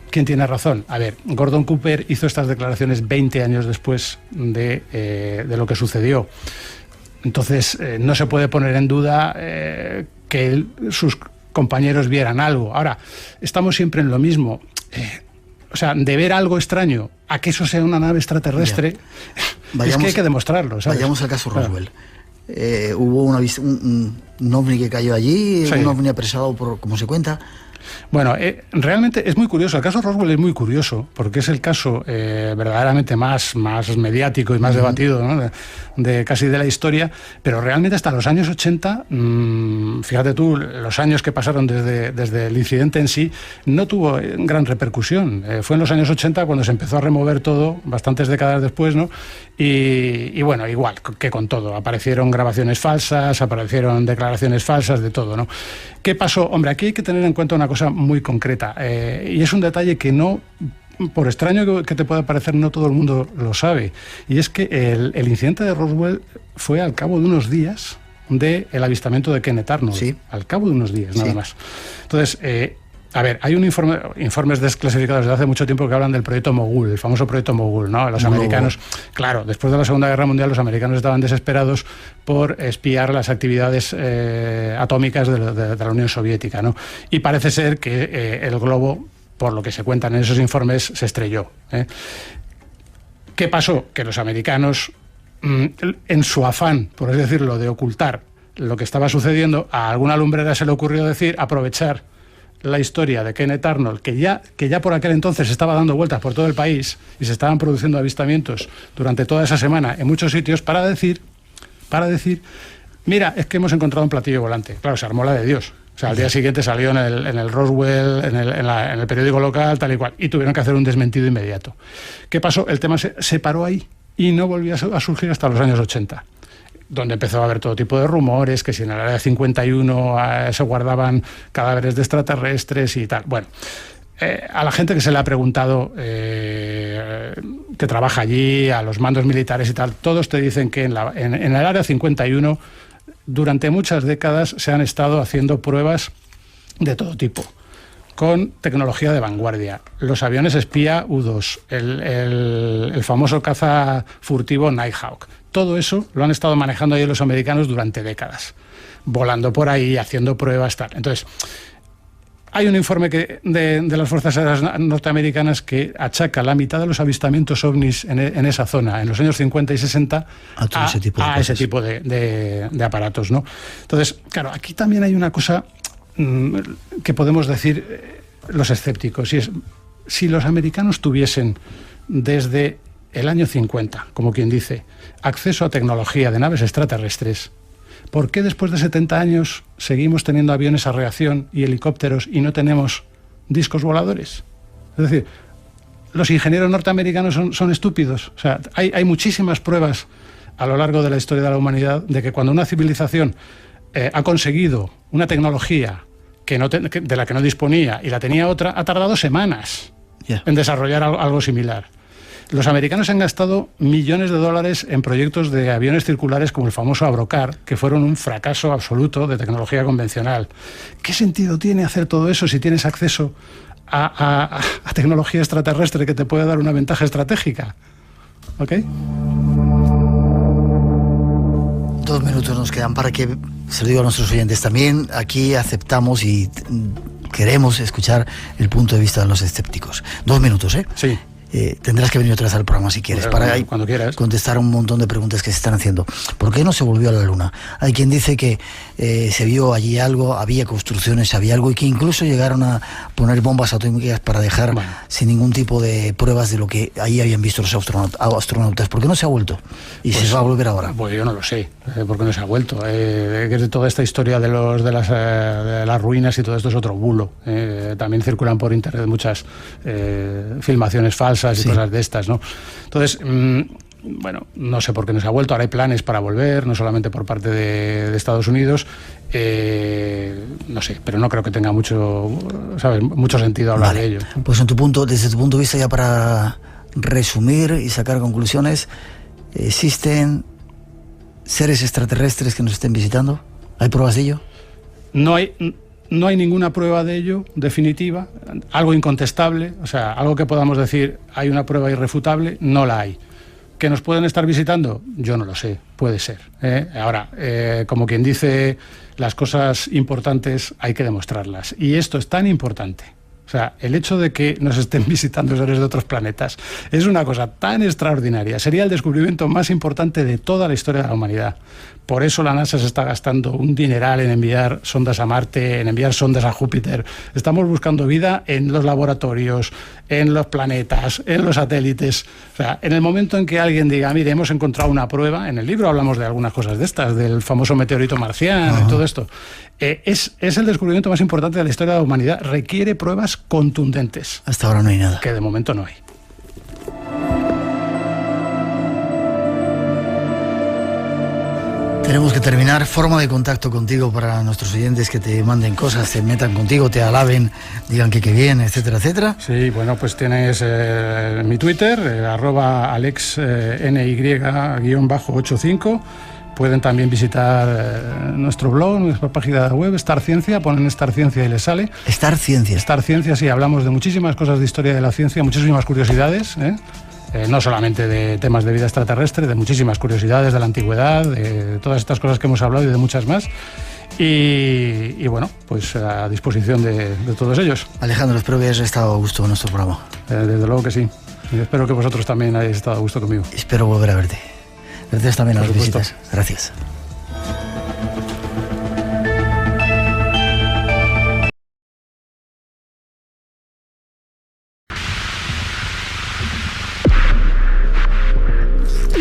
¿Quién tiene razón? A ver, Gordon Cooper hizo estas declaraciones 20 años después de lo que sucedió. Entonces, no se puede poner en duda que sus compañeros vieran algo. Ahora, estamos siempre en lo mismo. De ver algo extraño a que eso sea una nave extraterrestre, es que hay que demostrarlo, ¿sabes? Vayamos al caso Roswell. Hubo un ovni que cayó allí, un ovni apresado por, como se cuenta. Bueno, realmente es muy curioso. El caso Roswell es muy curioso porque es el caso verdaderamente más mediático y más debatido, ¿no? de casi de la historia, pero realmente hasta los años 80, fíjate tú, los años que pasaron desde el incidente en sí, no tuvo gran repercusión. Fue en los años 80 cuando se empezó a remover todo, bastantes décadas después, ¿no? Y bueno, igual que con todo, aparecieron grabaciones falsas, aparecieron declaraciones falsas, de todo, ¿no? ¿Qué pasó? Hombre, aquí hay que tener en cuenta una cosa muy concreta, y es un detalle que no, por extraño que te pueda parecer, no todo el mundo lo sabe, y es que el incidente de Roswell fue al cabo de unos días del avistamiento de Kenneth Arnold. Sí. Al cabo de unos días, nada más. Entonces, A ver, hay informes desclasificados desde hace mucho tiempo que hablan del proyecto Mogul, el famoso proyecto Mogul, ¿no? Los americanos, claro, después de la Segunda Guerra Mundial, los americanos estaban desesperados por espiar las actividades atómicas de la Unión Soviética, ¿no? Y parece ser que el globo, por lo que se cuentan en esos informes, se estrelló. ¿Qué pasó? Que los americanos, en su afán, por así decirlo, de ocultar lo que estaba sucediendo, a alguna lumbrera se le ocurrió aprovechar la historia de Kenneth Arnold, que ya por aquel entonces estaba dando vueltas por todo el país y se estaban produciendo avistamientos durante toda esa semana en muchos sitios, para decir, mira, es que hemos encontrado un platillo volante. Claro, se armó la de Dios. O sea, al día siguiente salió en el Roswell, en el periódico local, tal y cual, y tuvieron que hacer un desmentido inmediato. ¿Qué pasó? El tema se paró ahí y no volvió a surgir hasta los años 80. Donde empezó a haber todo tipo de rumores, que si en el área 51 se guardaban cadáveres de extraterrestres y tal. Bueno, a la gente que se le ha preguntado, que trabaja allí, a los mandos militares y tal, todos te dicen que en el área 51 durante muchas décadas se han estado haciendo pruebas de todo tipo, con tecnología de vanguardia. Los aviones espía U-2, el famoso caza furtivo Nighthawk. Todo eso lo han estado manejando ahí los americanos durante décadas, volando por ahí, haciendo pruebas, tal. Entonces, hay un informe de las Fuerzas Aéreas norteamericanas que achaca la mitad de los avistamientos ovnis en esa zona, en los años 50 y 60, a ese tipo de aparatos, ¿no? Entonces, claro, aquí también hay una cosa que podemos decir los escépticos, y es, si los americanos tuviesen desde el año 50, como quien dice, acceso a tecnología de naves extraterrestres, ¿por qué después de 70 años seguimos teniendo aviones a reacción y helicópteros y no tenemos discos voladores? Es decir, los ingenieros norteamericanos son estúpidos. O sea, hay muchísimas pruebas a lo largo de la historia de la humanidad de que cuando una civilización ha conseguido una tecnología de la que no disponía y la tenía otra, ha tardado semanas en desarrollar algo similar. Los americanos han gastado millones de dólares en proyectos de aviones circulares como el famoso Abrokar, que fueron un fracaso absoluto de tecnología convencional. ¿Qué sentido tiene hacer todo eso si tienes acceso a tecnología extraterrestre que te puede dar una ventaja estratégica? ¿Ok? 2 minutos nos quedan para que se lo digo a nuestros oyentes. También aquí aceptamos y queremos escuchar el punto de vista de los escépticos. 2 minutos, ¿eh? Sí. Tendrás que venir otra vez al programa si quieres, para cuando quieras contestar un montón de preguntas que se están haciendo. ¿Por qué no se volvió a la Luna? Hay quien dice que se vio allí algo, había construcciones, había algo, y que incluso llegaron a poner bombas atómicas para dejar sin ningún tipo de pruebas de lo que ahí habían visto los astronautas. ¿Por qué no se ha vuelto? ¿Y se va a volver ahora? Pues yo no lo sé, ¿por qué no se ha vuelto? De toda esta historia de las ruinas y todo esto es otro bulo. También circulan por internet muchas filmaciones falsas y cosas de estas, ¿no? Entonces, bueno, no sé por qué no se ha vuelto. Ahora hay planes para volver, no solamente por parte de Estados Unidos. No sé, pero no creo que tenga mucho sentido hablar de ello. Pues desde tu punto de vista, ya para resumir y sacar conclusiones, ¿existen seres extraterrestres que nos estén visitando? ¿Hay pruebas de ello? No hay ninguna prueba de ello definitiva, algo incontestable, o sea, algo que podamos decir, hay una prueba irrefutable, no la hay. ¿Que nos pueden estar visitando? Yo no lo sé, puede ser. Ahora, como quien dice, las cosas importantes hay que demostrarlas. Y esto es tan importante. O sea, el hecho de que nos estén visitando seres de otros planetas es una cosa tan extraordinaria. Sería el descubrimiento más importante de toda la historia de la humanidad. Por eso la NASA se está gastando un dineral en enviar sondas a Marte, en enviar sondas a Júpiter. Estamos buscando vida en los laboratorios, en los planetas, en los satélites. O sea, en el momento en que alguien diga, mire, hemos encontrado una prueba, en el libro hablamos de algunas cosas de estas, del famoso meteorito marciano y todo esto. Es el descubrimiento más importante de la historia de la humanidad. Requiere pruebas contundentes. Hasta ahora no hay nada. Que de momento no hay. Tenemos que terminar. Forma de contacto contigo para nuestros oyentes, que te manden cosas, se metan contigo, te alaben, digan que qué bien, etcétera, etcétera. Sí, bueno, pues tienes mi Twitter, @AlexNY_85. pueden también visitar nuestro blog, nuestra página web, Star Ciencia, ponen Star Ciencia y les sale. Star Ciencia. Star Ciencia, sí, hablamos de muchísimas cosas de historia de la ciencia, muchísimas curiosidades, no solamente de temas de vida extraterrestre, de muchísimas curiosidades de la antigüedad, de todas estas cosas que hemos hablado y de muchas más. Y bueno, pues a disposición de todos ellos. Alejandro, espero que hayas estado a gusto en nuestro programa. Desde luego que sí. Y espero que vosotros también hayáis estado a gusto conmigo. Espero volver a verte. Gracias también a las visitas. Gracias.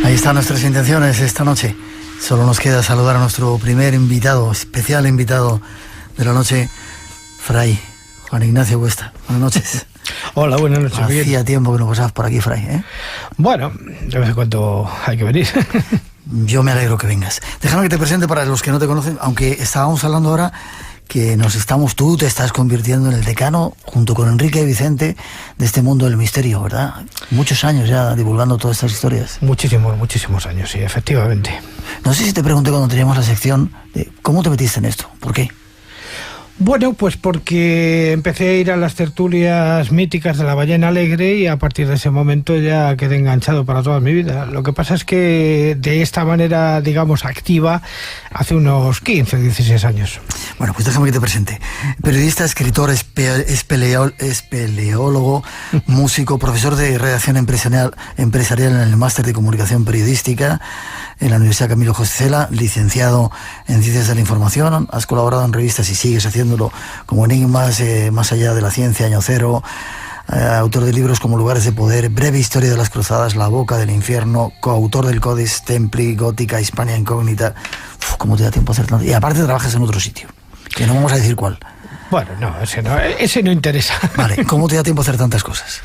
Ahí están nuestras intenciones esta noche. Solo nos queda saludar a nuestro primer invitado, especial invitado de la noche, Fray Juan Ignacio Cuesta. Buenas noches. Hola, buenas noches. Hacía tiempo que no pasabas por aquí, Fray, ¿eh? Bueno, de vez en cuando hay que venir. Yo me alegro que vengas. Déjame que te presente para los que no te conocen, aunque estábamos hablando ahora que tú te estás convirtiendo en el decano, junto con Enrique y Vicente, de este mundo del misterio, ¿verdad? Muchos años ya divulgando todas estas historias. Muchísimos años, sí, efectivamente. No sé si te pregunté cuando teníamos la sección de ¿cómo te metiste en esto? ¿Por qué? Bueno, pues porque empecé a ir a las tertulias míticas de la Ballena Alegre y a partir de ese momento ya quedé enganchado para toda mi vida. Lo que pasa es que de esta manera, digamos, activa, hace unos 15, 16 años. Bueno, pues déjame que te presente. Periodista, escritor, espeleólogo, músico, profesor de redacción empresarial en el Máster de Comunicación Periodística en la Universidad Camilo José Cela, licenciado en Ciencias de la Información. Has colaborado en revistas y sigues haciéndolo como Enigmas, Más allá de la ciencia, Año Cero, autor de libros como Lugares de Poder, Breve Historia de las Cruzadas, La Boca del Infierno, coautor del Codex Templi, Gótica, Hispania Incógnita. ¿Cómo te da tiempo a hacer tanto? Y aparte trabajas en otro sitio, que no vamos a decir cuál. Bueno, no, ese no interesa. Vale, ¿cómo te da tiempo a hacer tantas cosas?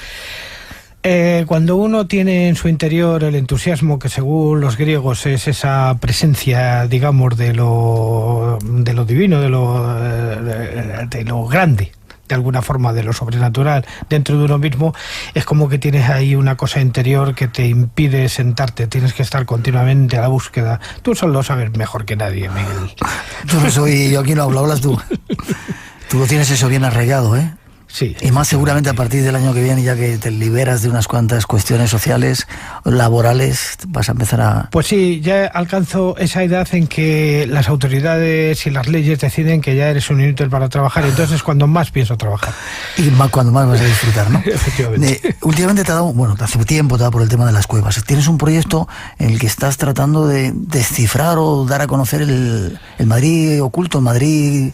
Cuando uno tiene en su interior el entusiasmo que según los griegos es esa presencia, digamos, de lo divino, de lo grande, de alguna forma, de lo sobrenatural dentro de uno mismo, es como que tienes ahí una cosa interior que te impide sentarte, tienes que estar continuamente a la búsqueda. Tú solo lo sabes mejor que nadie, Miguel. Yo aquí no hablo, hablas tú. Tú lo tienes eso bien arraigado, ¿eh? Sí. Y más seguramente a partir del año que viene, ya que te liberas de unas cuantas cuestiones sociales, laborales, vas a empezar a... Pues sí, ya alcanzo esa edad en que las autoridades y las leyes deciden que ya eres un inútil para trabajar, y entonces es cuando más pienso trabajar. Y cuando más vas a disfrutar, ¿no? Efectivamente. Últimamente te ha dado, hace tiempo te ha dado por el tema de las cuevas. Tienes un proyecto en el que estás tratando de descifrar o dar a conocer el Madrid oculto, el Madrid...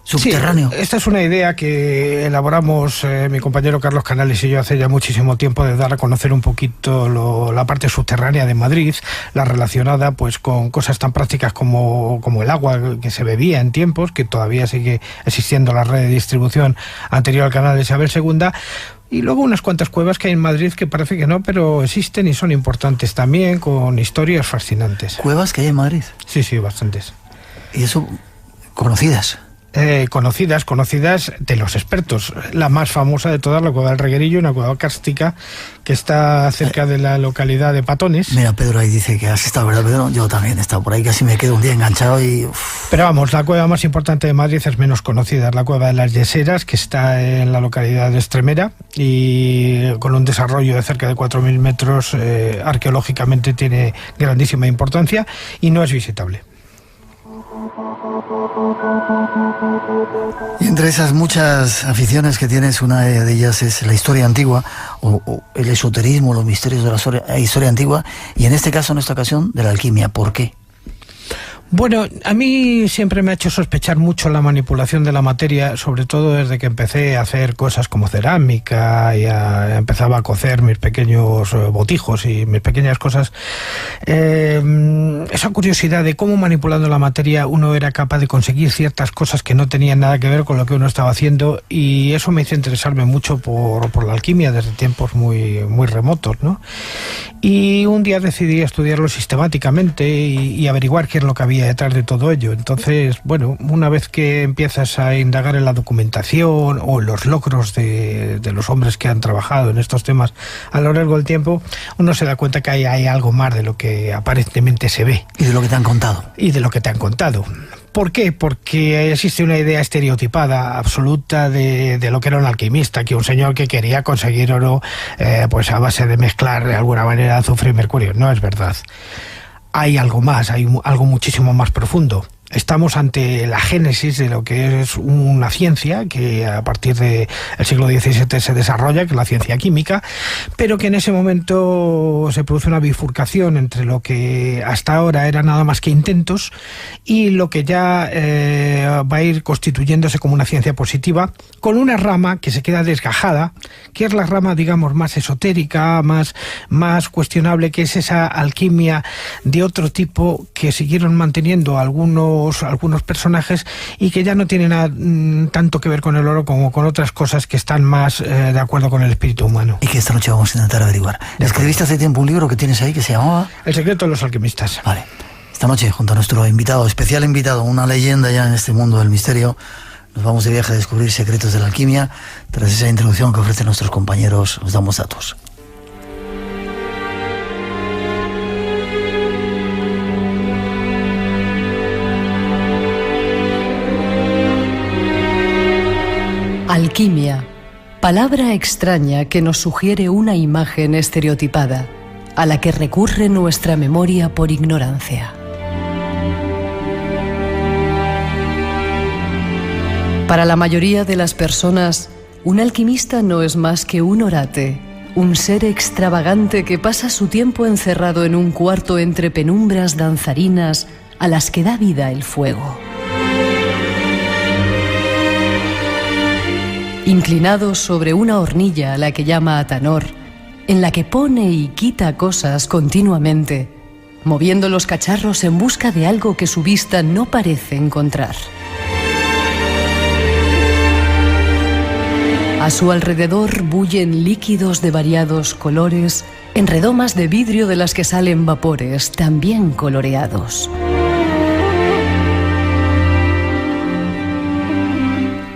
subterráneo. Sí, esta es una idea que elaboramos mi compañero Carlos Canales y yo hace ya muchísimo tiempo, de dar a conocer un poquito la parte subterránea de Madrid, la relacionada pues con cosas tan prácticas como el agua que se bebía en tiempos, que todavía sigue existiendo la red de distribución anterior al canal de Isabel II. Y luego unas cuantas cuevas que hay en Madrid que parece que no, pero existen y son importantes también, con historias fascinantes. ¿Cuevas que hay en Madrid? Sí, bastantes. ¿Y eso conocidas? Conocidas de los expertos. La más famosa de todas, la Cueva del Reguerillo, una cueva cárstica que está cerca de la localidad de Patones. Mira, Pedro ahí dice que has estado, ¿verdad, Pedro? Yo también he estado por ahí, casi me quedo un día enganchado y... Pero vamos, la cueva más importante de Madrid es menos conocida, es la Cueva de las Yeseras, que está en la localidad de Extremera, y con un desarrollo de cerca de 4.000 metros, arqueológicamente tiene grandísima importancia y no es visitable. Y entre esas muchas aficiones que tienes, una de ellas es la historia antigua, o el esoterismo, los misterios de la historia antigua, y en este caso, en esta ocasión, de la alquimia. ¿Por qué? Bueno, a mí siempre me ha hecho sospechar mucho la manipulación de la materia, sobre todo desde que empecé a hacer cosas como cerámica y empezaba a cocer mis pequeños botijos y mis pequeñas cosas. Esa curiosidad de cómo manipulando la materia uno era capaz de conseguir ciertas cosas que no tenían nada que ver con lo que uno estaba haciendo, y eso me hizo interesarme mucho por la alquimia desde tiempos muy, muy remotos, ¿no? Y un día decidí estudiarlo sistemáticamente y averiguar qué es lo que había había detrás de todo ello. Entonces, bueno, una vez que empiezas a indagar en la documentación o en los logros de los hombres que han trabajado en estos temas a lo largo del tiempo, uno se da cuenta que hay algo más de lo que aparentemente se ve. Y de lo que te han contado. Y de lo que te han contado. ¿Por qué? Porque existe una idea estereotipada absoluta de lo que era un alquimista, que un señor que quería conseguir oro pues a base de mezclar de alguna manera azufre y mercurio. No es verdad. Hay algo más, hay algo muchísimo más profundo. Estamos ante la génesis de lo que es una ciencia que a partir del siglo XVII se desarrolla, que es la ciencia química, pero que en ese momento se produce una bifurcación entre lo que hasta ahora era nada más que intentos y lo que ya va a ir constituyéndose como una ciencia positiva, con una rama que se queda desgajada, que es la rama, digamos, más esotérica, más cuestionable, que es esa alquimia de otro tipo que siguieron manteniendo algunos personajes y que ya no tienen tanto que ver con el oro como con otras cosas que están más de acuerdo con el espíritu humano. Y que esta noche vamos a intentar averiguar. Escribiste hace tiempo un libro que tienes ahí que se llamaba El secreto de los alquimistas. Vale. Esta noche, junto a nuestro invitado, especial invitado, una leyenda ya en este mundo del misterio, nos vamos de viaje a descubrir secretos de la alquimia. Tras esa introducción que ofrecen nuestros compañeros, os damos datos. Alquimia, palabra extraña que nos sugiere una imagen estereotipada, a la que recurre nuestra memoria por ignorancia. Para la mayoría de las personas, un alquimista no es más que un orate, un ser extravagante que pasa su tiempo encerrado en un cuarto entre penumbras danzarinas a las que da vida el fuego. Inclinado sobre una hornilla a la que llama Atanor, en la que pone y quita cosas continuamente, moviendo los cacharros en busca de algo que su vista no parece encontrar. A su alrededor bullen líquidos de variados colores, en redomas de vidrio de las que salen vapores también coloreados.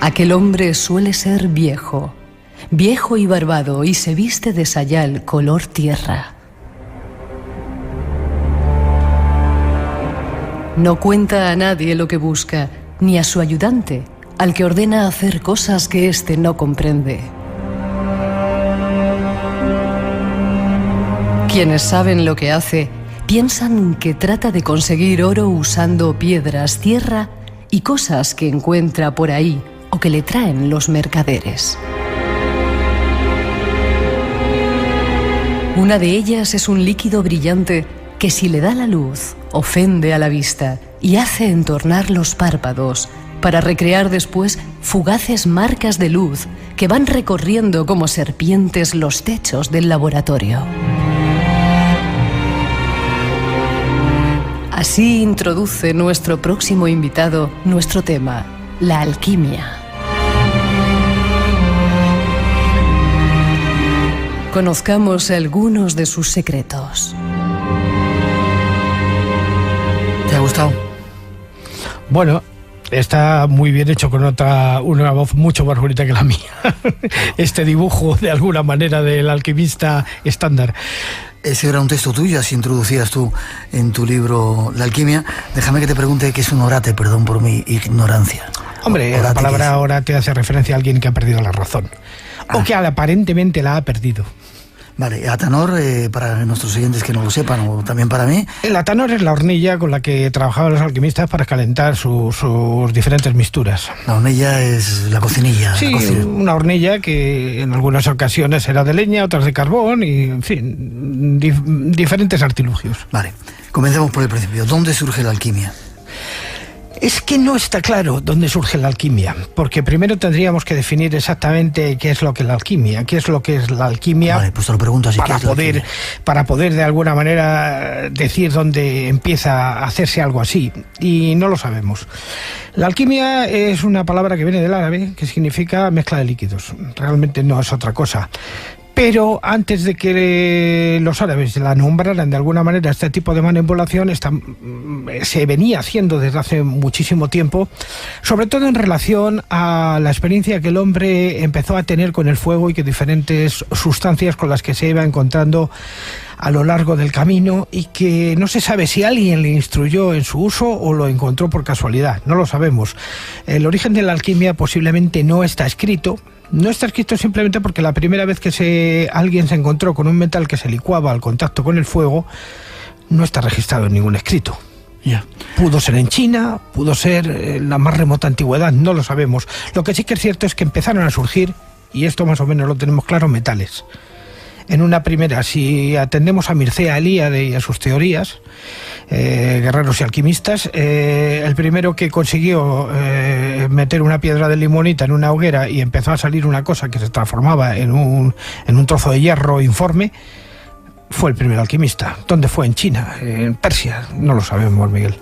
Aquel hombre suele ser viejo y barbado, y se viste de sayal color tierra. No cuenta a nadie lo que busca, ni a su ayudante, al que ordena hacer cosas que éste no comprende. Quienes saben lo que hace, piensan que trata de conseguir oro usando piedras, tierra y cosas que encuentra por ahí o que le traen los mercaderes. Una de ellas es un líquido brillante que, si le da la luz, ofende a la vista y hace entornar los párpados para recrear después fugaces marcas de luz que van recorriendo como serpientes los techos del laboratorio. Así introduce nuestro próximo invitado nuestro tema, la alquimia. Conozcamos algunos de sus secretos. ¿Te ha gustado? Bueno, está muy bien hecho con una voz mucho más bonita que la mía. Este dibujo, de alguna manera, del alquimista estándar. Ese era un texto tuyo, así introducías tú en tu libro La alquimia. Déjame que te pregunte qué es un orate, perdón por mi ignorancia. Hombre, la palabra orate hace referencia a alguien que ha perdido la razón. O que aparentemente la ha perdido. Vale, Atanor, para nuestros oyentes que no lo sepan, o también para mí. El Atanor es la hornilla con la que trabajaban los alquimistas para calentar sus diferentes mixturas. La hornilla es la cocinilla. Sí, una hornilla que en algunas ocasiones era de leña, otras de carbón y, en fin, diferentes artilugios. Vale, comencemos por el principio. ¿Dónde surge la alquimia? Es que no está claro dónde surge la alquimia, porque primero tendríamos que definir exactamente qué es lo que es la alquimia, qué es lo que es la alquimia. Vale, pues te lo pregunto así. Para poder de alguna manera decir dónde empieza a hacerse algo así, y no lo sabemos. La alquimia es una palabra que viene del árabe, que significa mezcla de líquidos. Realmente no es otra cosa. Pero antes de que los árabes la nombraran de alguna manera, este tipo de manipulación se venía haciendo desde hace muchísimo tiempo, sobre todo en relación a la experiencia que el hombre empezó a tener con el fuego y que diferentes sustancias con las que se iba encontrando a lo largo del camino, y que no se sabe si alguien le instruyó en su uso o lo encontró por casualidad, no lo sabemos. El origen de la alquimia posiblemente no está escrito. No está escrito simplemente porque la primera vez que alguien se encontró con un metal que se licuaba al contacto con el fuego, no está registrado en ningún escrito. Yeah. Pudo ser en China, pudo ser en la más remota antigüedad, no lo sabemos. Lo que sí que es cierto es que empezaron a surgir, y esto más o menos lo tenemos claro, metales. En una primera, si atendemos a Mircea Eliade y a sus teorías, guerreros y alquimistas, el primero que consiguió meter una piedra de limonita en una hoguera y empezó a salir una cosa que se transformaba en un trozo de hierro informe, fue el primer alquimista. ¿Dónde fue? ¿En China? ¿En Persia? No lo sabemos, Miguel.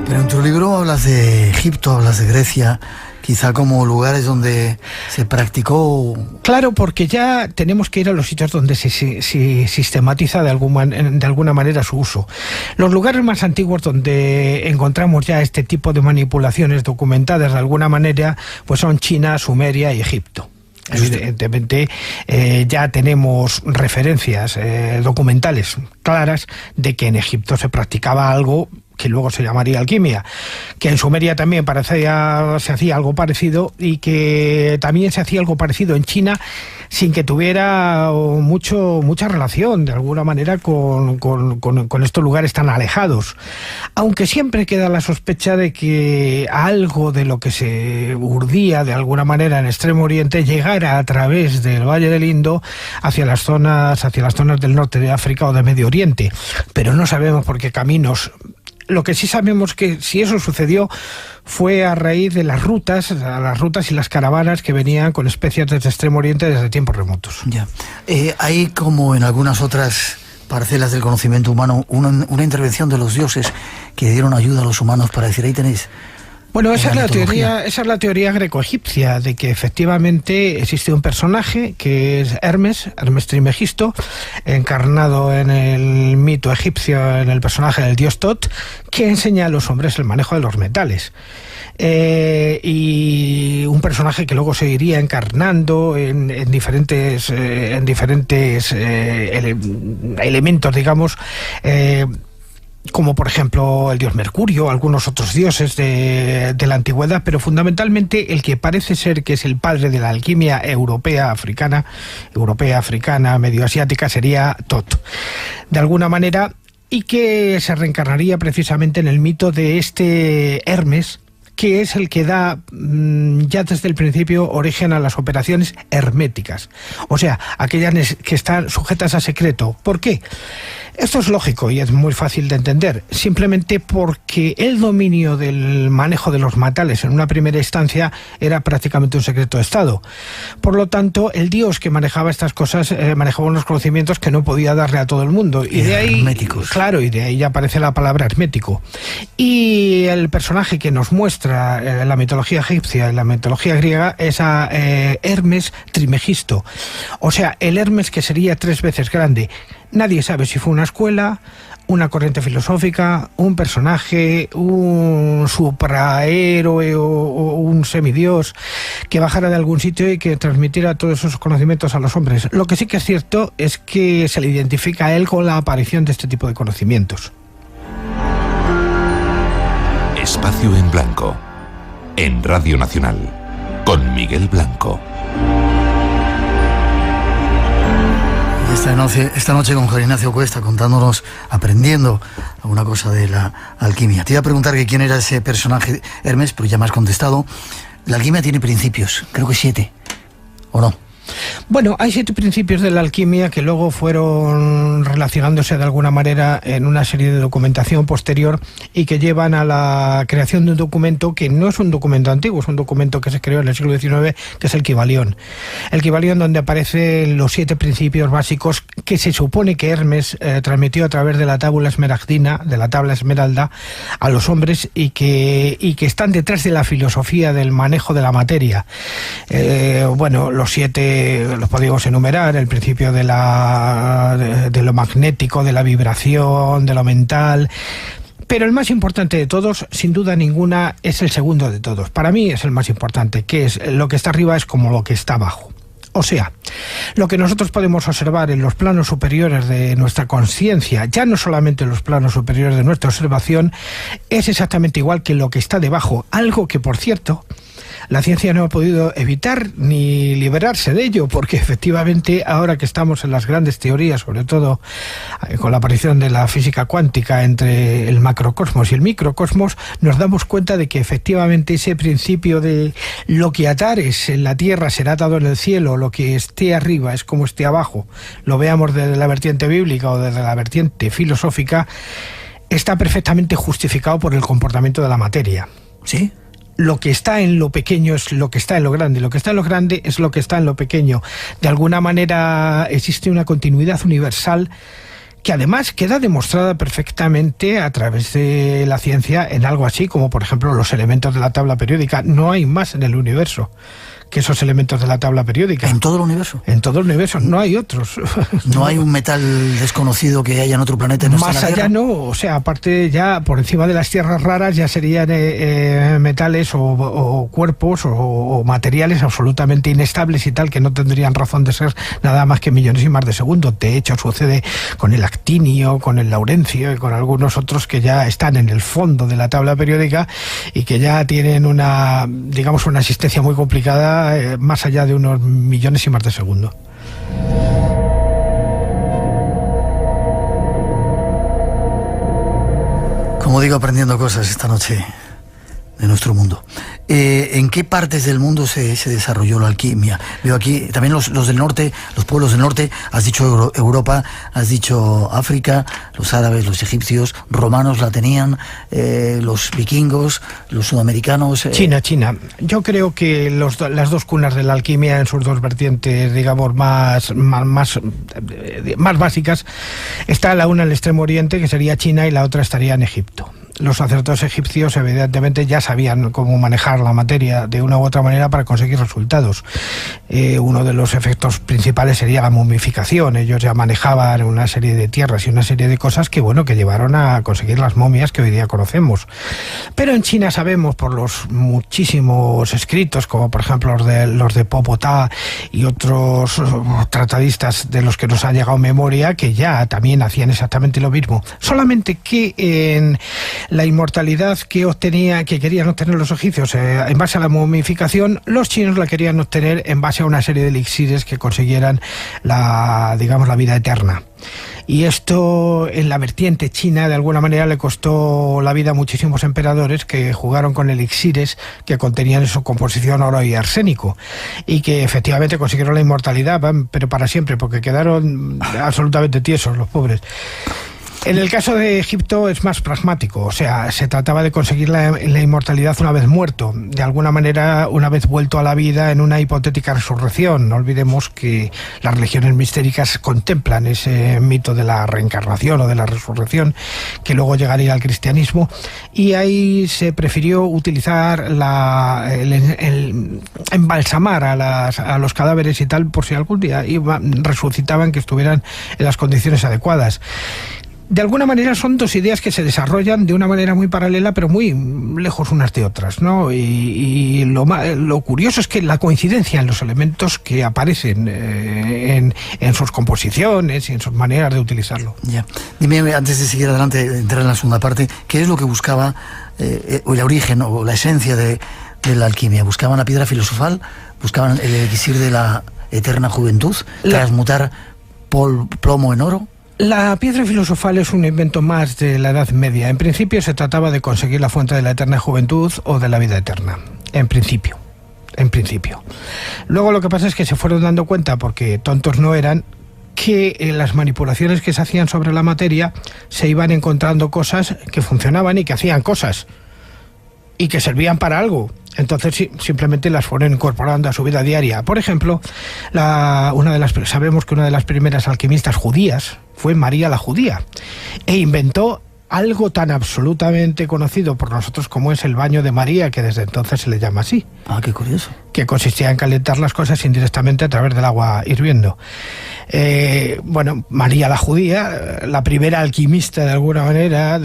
Pero en tu libro hablas de Egipto, hablas de Grecia, quizá como lugares donde se practicó... Claro, porque ya tenemos que ir a los sitios donde se sistematiza de alguna manera su uso. Los lugares más antiguos donde encontramos ya este tipo de manipulaciones documentadas de alguna manera, pues son China, Sumeria y Egipto. Evidentemente ya tenemos referencias documentales claras de que en Egipto se practicaba algo que luego se llamaría alquimia, que en Sumeria también se hacía algo parecido, y que también se hacía algo parecido en China, sin que tuviera mucha relación de alguna manera con estos lugares tan alejados. Aunque siempre queda la sospecha de que algo de lo que se urdía de alguna manera en Extremo Oriente llegara a través del Valle del Indo hacia las zonas del norte de África o de Medio Oriente, pero no sabemos por qué caminos. Lo que sí sabemos que si eso sucedió fue a raíz de las rutas y las caravanas que venían con especias desde Extremo Oriente desde tiempos remotos. Ya. Hay, como en algunas otras parcelas del conocimiento humano, una intervención de los dioses que dieron ayuda a los humanos para decir, ahí tenéis. Bueno, esa es la teoría greco-egipcia, de que efectivamente existe un personaje que es Hermes Trismegisto, encarnado en el mito egipcio, en el personaje del dios Tot, que enseña a los hombres el manejo de los metales. Y un personaje que luego se iría encarnando en diferentes elementos, digamos, como por ejemplo el dios Mercurio, algunos otros dioses de la antigüedad, pero fundamentalmente el que parece ser que es el padre de la alquimia europea, africana, medioasiática, sería Tot, de alguna manera, y que se reencarnaría precisamente en el mito de este Hermes, que es el que da ya desde el principio origen a las operaciones herméticas, o sea, aquellas que están sujetas a secreto. ¿Por qué? Esto es lógico y es muy fácil de entender, simplemente porque el dominio del manejo de los metales en una primera instancia era prácticamente un secreto de Estado. Por lo tanto, el dios que manejaba estas cosas manejaba unos conocimientos que no podía darle a todo el mundo. Y de ahí, herméticos. Claro, y de ahí ya aparece la palabra hermético. Y el personaje que nos muestra la mitología egipcia y la mitología griega es a Hermes Trismegisto. O sea, el Hermes que sería 3 veces grande. Nadie sabe si fue una escuela, una corriente filosófica, un personaje, un suprahéroe o un semidios que bajara de algún sitio y que transmitiera todos esos conocimientos a los hombres. Lo que sí que es cierto es que se le identifica a él con la aparición de este tipo de conocimientos. Espacio en Blanco, en Radio Nacional, con Miguel Blanco. Esta noche con Juan Ignacio Cuesta contándonos, aprendiendo alguna cosa de la alquimia. Te iba a preguntar que quién era ese personaje Hermes, pero ya me has contestado. La alquimia tiene principios, creo que 7, ¿o no? Bueno, hay 7 principios de la alquimia que luego fueron relacionándose de alguna manera en una serie de documentación posterior y que llevan a la creación de un documento que no es un documento antiguo, es un documento que se creó en el siglo XIX, que es el Kybalión. El Kybalión, donde aparecen los 7 principios básicos que se supone que Hermes transmitió a través de la tabla esmeralda a los hombres y que están detrás de la filosofía del manejo de la materia. Bueno, los 7 los podríamos enumerar: el principio de lo magnético, de la vibración, de lo mental. Pero el más importante de todos, sin duda ninguna, es el segundo de todos. Para mí es el más importante, que es lo que está arriba es como lo que está abajo. O sea, lo que nosotros podemos observar en los planos superiores de nuestra conciencia, ya no solamente en los planos superiores de nuestra observación, es exactamente igual que lo que está debajo. Algo que, por cierto, la ciencia no ha podido evitar ni liberarse de ello, porque efectivamente ahora que estamos en las grandes teorías, sobre todo con la aparición de la física cuántica entre el macrocosmos y el microcosmos, nos damos cuenta de que efectivamente ese principio de lo que atares en la tierra será atado en el cielo, lo que esté arriba es como esté abajo, lo veamos desde la vertiente bíblica o desde la vertiente filosófica, está perfectamente justificado por el comportamiento de la materia. ¿Sí? Lo que está en lo pequeño es lo que está en lo grande, lo que está en lo grande es lo que está en lo pequeño. De alguna manera existe una continuidad universal que además queda demostrada perfectamente a través de la ciencia en algo así como, por ejemplo, los elementos de la tabla periódica. No hay más en el universo que esos elementos de la tabla periódica. ¿En todo el universo? En todo el universo, no hay otros. ¿No hay un metal desconocido que haya en otro planeta? Más allá no, o sea, aparte ya por encima de las tierras raras ya serían metales o cuerpos o materiales absolutamente inestables y tal, que no tendrían razón de ser nada más que millonésimas de segundo. De hecho, sucede con el actinio, con el laurencio y con algunos otros que ya están en el fondo de la tabla periódica y que ya tienen una existencia muy complicada, más allá de unos millonésimas de segundo. Como digo, aprendiendo cosas esta noche de nuestro mundo. ¿En qué partes del mundo se desarrolló la alquimia? Veo aquí también los del norte, los pueblos del norte. Has dicho Europa, has dicho África, los árabes, los egipcios, romanos la tenían, los vikingos, los sudamericanos. China. Yo creo que las dos cunas de la alquimia en sus dos vertientes, digamos, más básicas, está la una en el Extremo Oriente, que sería China, y la otra estaría en Egipto. Los sacerdotes egipcios evidentemente ya sabían cómo manejar la materia de una u otra manera para conseguir resultados. Uno de los efectos principales sería la momificación. Ellos ya manejaban una serie de tierras y una serie de cosas que llevaron a conseguir las momias que hoy día conocemos. Pero en China sabemos por los muchísimos escritos, como por ejemplo los de Popotá y otros tratadistas de los que nos ha llegado memoria, que ya también hacían exactamente lo mismo. Solamente que en la inmortalidad que querían obtener los egipcios en base a la momificación, los chinos la querían obtener en base a una serie de elixires que consiguieran la vida eterna. Y esto en la vertiente china de alguna manera le costó la vida a muchísimos emperadores que jugaron con elixires que contenían en su composición oro y arsénico y que efectivamente consiguieron la inmortalidad, pero para siempre, porque quedaron absolutamente tiesos los pobres. En el caso de Egipto es más pragmático, o sea, se trataba de conseguir la inmortalidad una vez muerto, de alguna manera una vez vuelto a la vida en una hipotética resurrección. No olvidemos que las religiones mistéricas contemplan ese mito de la reencarnación o de la resurrección, que luego llegaría al cristianismo, y ahí se prefirió utilizar el embalsamar a los cadáveres y tal, por si algún día resucitaban, que estuvieran en las condiciones adecuadas. De alguna manera son dos ideas que se desarrollan de una manera muy paralela, pero muy lejos unas de otras, ¿no? Y lo curioso es que la coincidencia en los elementos que aparecen en sus composiciones y en sus maneras de utilizarlo. Ya. Dime, antes de seguir adelante, entrar en la segunda parte, ¿qué es lo que buscaba, o el origen o la esencia de la alquimia? ¿Buscaban la piedra filosofal? ¿Buscaban el elixir de la eterna juventud? ¿Transmutar plomo en oro? La piedra filosofal es un invento más de la Edad Media. En principio se trataba de conseguir la fuente de la eterna juventud o de la vida eterna. En principio. Luego lo que pasa es que se fueron dando cuenta, porque tontos no eran, que en las manipulaciones que se hacían sobre la materia se iban encontrando cosas que funcionaban y que hacían cosas. y que servían para algo. Entonces simplemente las fueron incorporando a su vida diaria. Por ejemplo, sabemos que una de las primeras alquimistas judías fue María la Judía, e inventó algo tan absolutamente conocido por nosotros como es el baño de María, que desde entonces se le llama así. Ah, qué curioso. Que consistía en calentar las cosas indirectamente a través del agua hirviendo. María la Judía, la primera alquimista de alguna manera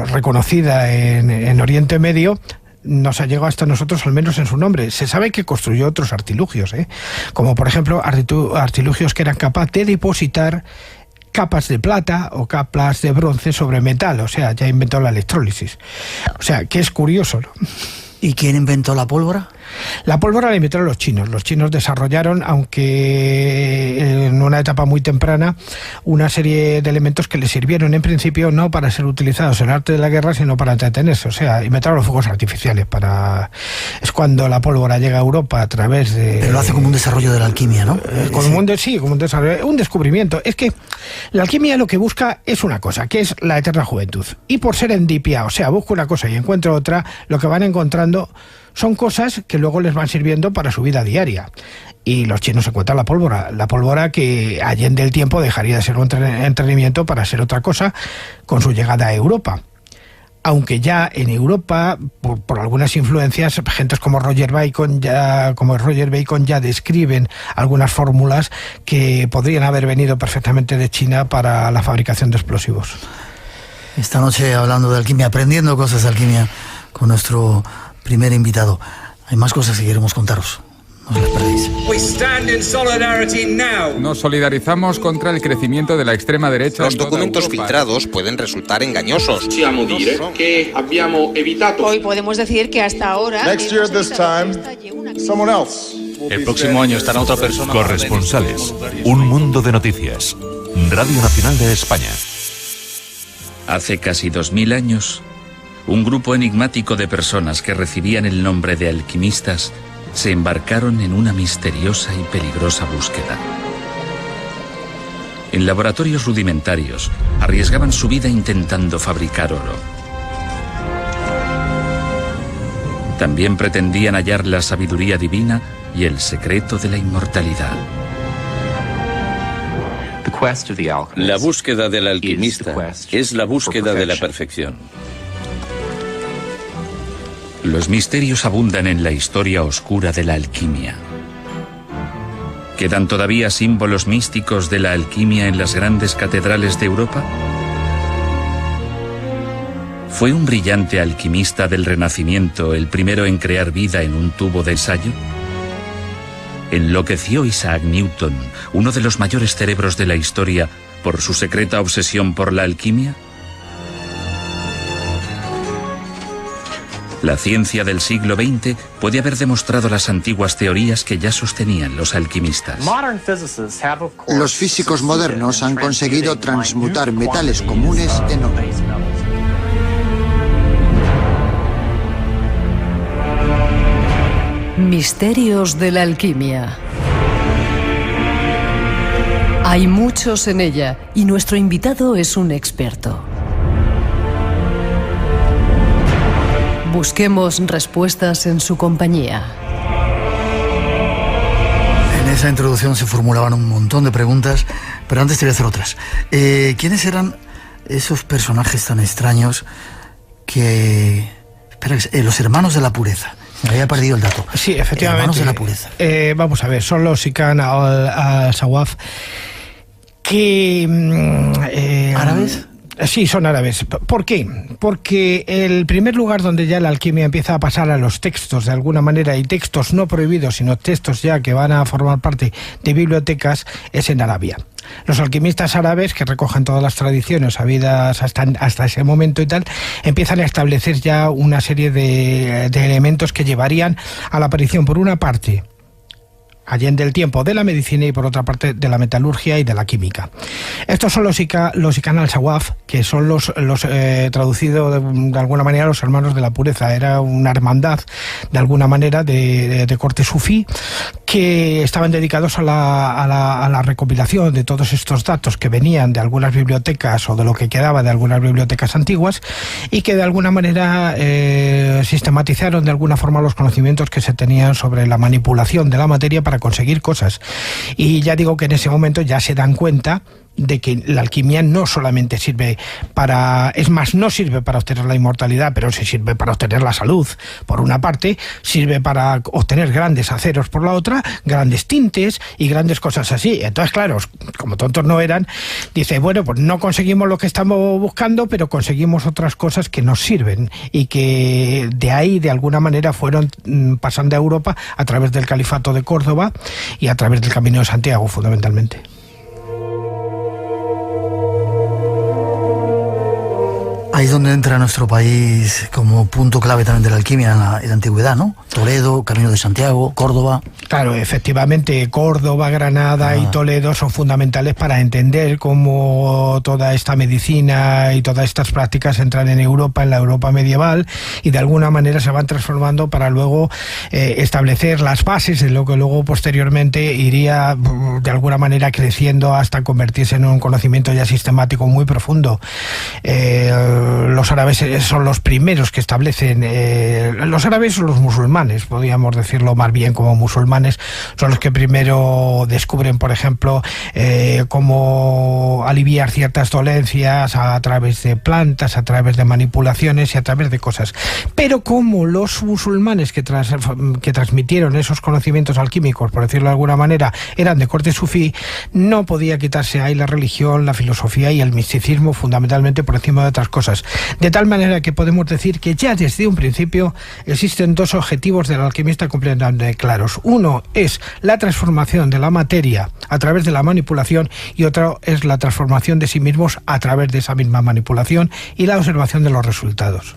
reconocida en Oriente Medio, nos ha llegado hasta nosotros, al menos en su nombre. Se sabe que construyó otros artilugios, como por ejemplo artilugios que eran capaces de depositar capas de plata o capas de bronce sobre metal, o sea, ya inventó la electrólisis. O sea, que es curioso, ¿no? ¿Y quién inventó la pólvora? La pólvora la inventaron los chinos. Los chinos desarrollaron, aunque en una etapa muy temprana, una serie de elementos que les sirvieron en principio no para ser utilizados en el arte de la guerra, sino para entretenerse. O sea, inventaron los fuegos artificiales. Es cuando la pólvora llega a Europa a través de... Pero lo hace como un desarrollo de la alquimia, ¿no? Como un desarrollo, un descubrimiento. Es que la alquimia lo que busca es una cosa, que es la eterna juventud. Y por serendipia, o sea, busca una cosa y encuentra otra, lo que van encontrando son cosas que luego les van sirviendo para su vida diaria. Y los chinos encuentran la pólvora que allende el tiempo dejaría de ser un entretenimiento para ser otra cosa con su llegada a Europa. Aunque ya en Europa, por algunas influencias, gentes como Roger Bacon ya describen algunas fórmulas que podrían haber venido perfectamente de China para la fabricación de explosivos. Esta noche, hablando de alquimia, aprendiendo cosas de alquimia con nuestro primer invitado. Hay más cosas que queremos contaros. No os las perdéis. Nos solidarizamos contra el crecimiento de la extrema derecha. Los documentos filtrados pueden resultar engañosos. Hoy podemos decir que hasta ahora... El próximo año estará otra persona. Corresponsales. Un mundo de noticias. Radio Nacional de España. Hace casi 2000 años, un grupo enigmático de personas que recibían el nombre de alquimistas se embarcaron en una misteriosa y peligrosa búsqueda. En laboratorios rudimentarios, arriesgaban su vida intentando fabricar oro. También pretendían hallar la sabiduría divina y el secreto de la inmortalidad. La búsqueda del alquimista es la búsqueda de la perfección. Los misterios abundan en la historia oscura de la alquimia. ¿Quedan todavía símbolos místicos de la alquimia en las grandes catedrales de Europa? ¿Fue un brillante alquimista del Renacimiento el primero en crear vida en un tubo de ensayo? ¿Enloqueció Isaac Newton, uno de los mayores cerebros de la historia, por su secreta obsesión por la alquimia? La ciencia del siglo XX puede haber demostrado las antiguas teorías que ya sostenían los alquimistas. Los físicos modernos han conseguido transmutar metales comunes en oro. Misterios de la alquimia. Hay muchos en ella y nuestro invitado es un experto. Busquemos respuestas en su compañía. En esa introducción se formulaban un montón de preguntas, pero antes te voy a hacer otras. ¿Quiénes eran esos personajes tan extraños que... los hermanos de la pureza. Me había perdido el dato. Sí, efectivamente. Hermanos de la pureza. Vamos a ver, son los Sikan al-Sawaf que... ¿Árabes? Sí, son árabes. ¿Por qué? Porque el primer lugar donde ya la alquimia empieza a pasar a los textos de alguna manera, y textos no prohibidos, sino textos ya que van a formar parte de bibliotecas, es en Arabia. Los alquimistas árabes, que recogen todas las tradiciones habidas hasta ese momento y tal, empiezan a establecer ya una serie de elementos que llevarían a la aparición, por una parte, allende el tiempo, de la medicina y por otra parte de la metalurgia y de la química. Estos son los Ikan al-Sawaf, que son los traducido de alguna manera los hermanos de la pureza. Era una hermandad de alguna manera de corte sufí, que estaban dedicados a la recopilación de todos estos datos que venían de algunas bibliotecas o de lo que quedaba de algunas bibliotecas antiguas, y que de alguna manera sistematizaron de alguna forma los conocimientos que se tenían sobre la manipulación de la materia para conseguir cosas. Y ya digo que en ese momento ya se dan cuenta de que la alquimia no solamente sirve para... Es más, no sirve para obtener la inmortalidad, pero sí sirve para obtener la salud, por una parte, sirve para obtener grandes aceros por la otra, grandes tintes y grandes cosas así. Entonces, claro, como tontos no eran, dice, bueno, pues no conseguimos lo que estamos buscando, pero conseguimos otras cosas que nos sirven, y que de ahí, de alguna manera, fueron pasando a Europa a través del Califato de Córdoba y a través del Camino de Santiago, fundamentalmente. Ahí es donde entra nuestro país como punto clave también de la alquimia en la antigüedad, ¿no? Toledo, Camino de Santiago, Córdoba. Claro, efectivamente, Córdoba, Granada y Toledo son fundamentales para entender cómo toda esta medicina y todas estas prácticas entran en Europa, en la Europa medieval, y de alguna manera se van transformando para luego establecer las bases de lo que luego posteriormente iría de alguna manera creciendo hasta convertirse en un conocimiento ya sistemático muy profundo. Los árabes son los primeros que establecen, los árabes o los musulmanes, podríamos decirlo más bien como musulmanes, son los que primero descubren, por ejemplo, cómo aliviar ciertas dolencias a través de plantas, a través de manipulaciones y a través de cosas. Pero como los musulmanes que transmitieron esos conocimientos alquímicos, por decirlo de alguna manera, eran de corte sufí, no podía quitarse ahí la religión, la filosofía y el misticismo fundamentalmente por encima de otras cosas. De tal manera que podemos decir que ya desde un principio existen dos objetivos del alquimista completamente claros. Uno es la transformación de la materia a través de la manipulación, y otro es la transformación de sí mismos a través de esa misma manipulación y la observación de los resultados.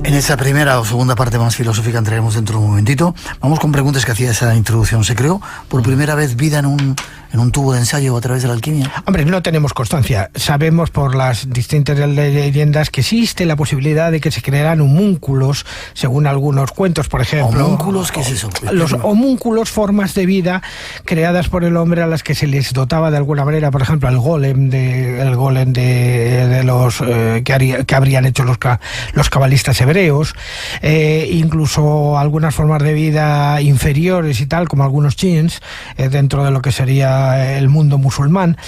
En esa primera o segunda parte más filosófica entraremos dentro de un momentito. Vamos con preguntas que hacía esa introducción. ¿Se creó por primera vez vida en un tubo de ensayo a través de la alquimia? Hombre, no tenemos constancia. Sabemos por las distintas leyendas que existe la posibilidad de que se crearan homúnculos, según algunos cuentos, por ejemplo. ¿Homúnculos? ¿Qué es eso? Los homúnculos, formas de vida creadas por el hombre a las que se les dotaba de alguna manera, por ejemplo, el golem de los que habrían hecho los cabalistas hebreos, incluso algunas formas de vida inferiores y tal, como algunos jinns, dentro de lo que sería el mundo musulmán,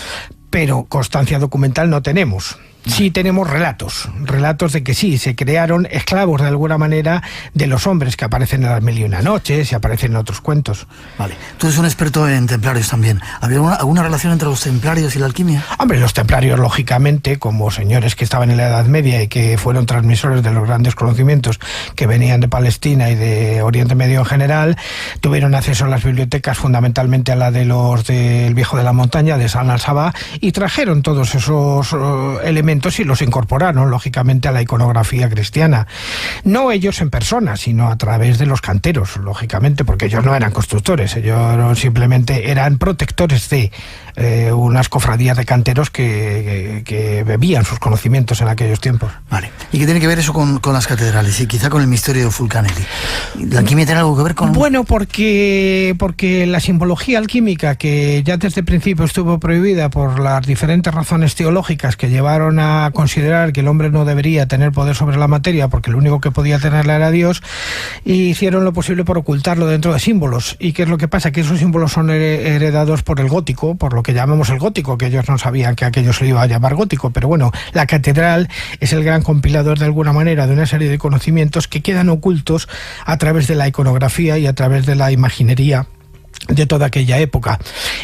pero constancia documental no tenemos. Sí tenemos relatos de que sí, se crearon esclavos de alguna manera de los hombres que aparecen en las Mil y una Noches y aparecen en otros cuentos. Vale, tú eres un experto en templarios también. ¿Había alguna relación entre los templarios y la alquimia? Hombre, los templarios, lógicamente, como señores que estaban en la Edad Media y que fueron transmisores de los grandes conocimientos que venían de Palestina y de Oriente Medio en general, tuvieron acceso a las bibliotecas, fundamentalmente a la de los del Viejo de la Montaña, de San al-Sabah, y trajeron todos esos elementos y los incorporaron, lógicamente, a la iconografía cristiana. No ellos en persona, sino a través de los canteros, lógicamente, porque ellos no eran constructores, ellos simplemente eran protectores de unas cofradías de canteros que bebían sus conocimientos en aquellos tiempos. Vale. ¿Y qué tiene que ver eso con las catedrales y quizá con el misterio de Fulcanelli? ¿La alquimia tiene algo que ver con...? Bueno, porque la simbología alquímica, que ya desde el principio estuvo prohibida por las diferentes razones teológicas que llevaron a considerar que el hombre no debería tener poder sobre la materia porque lo único que podía tenerla era Dios, y hicieron lo posible por ocultarlo dentro de símbolos. ¿Y qué es lo que pasa? Que esos símbolos son heredados por el gótico, por lo que llamamos el gótico, que ellos no sabían que aquello se iba a llamar gótico, pero bueno, la catedral es el gran compilador de alguna manera de una serie de conocimientos que quedan ocultos a través de la iconografía y a través de la imaginería de toda aquella época,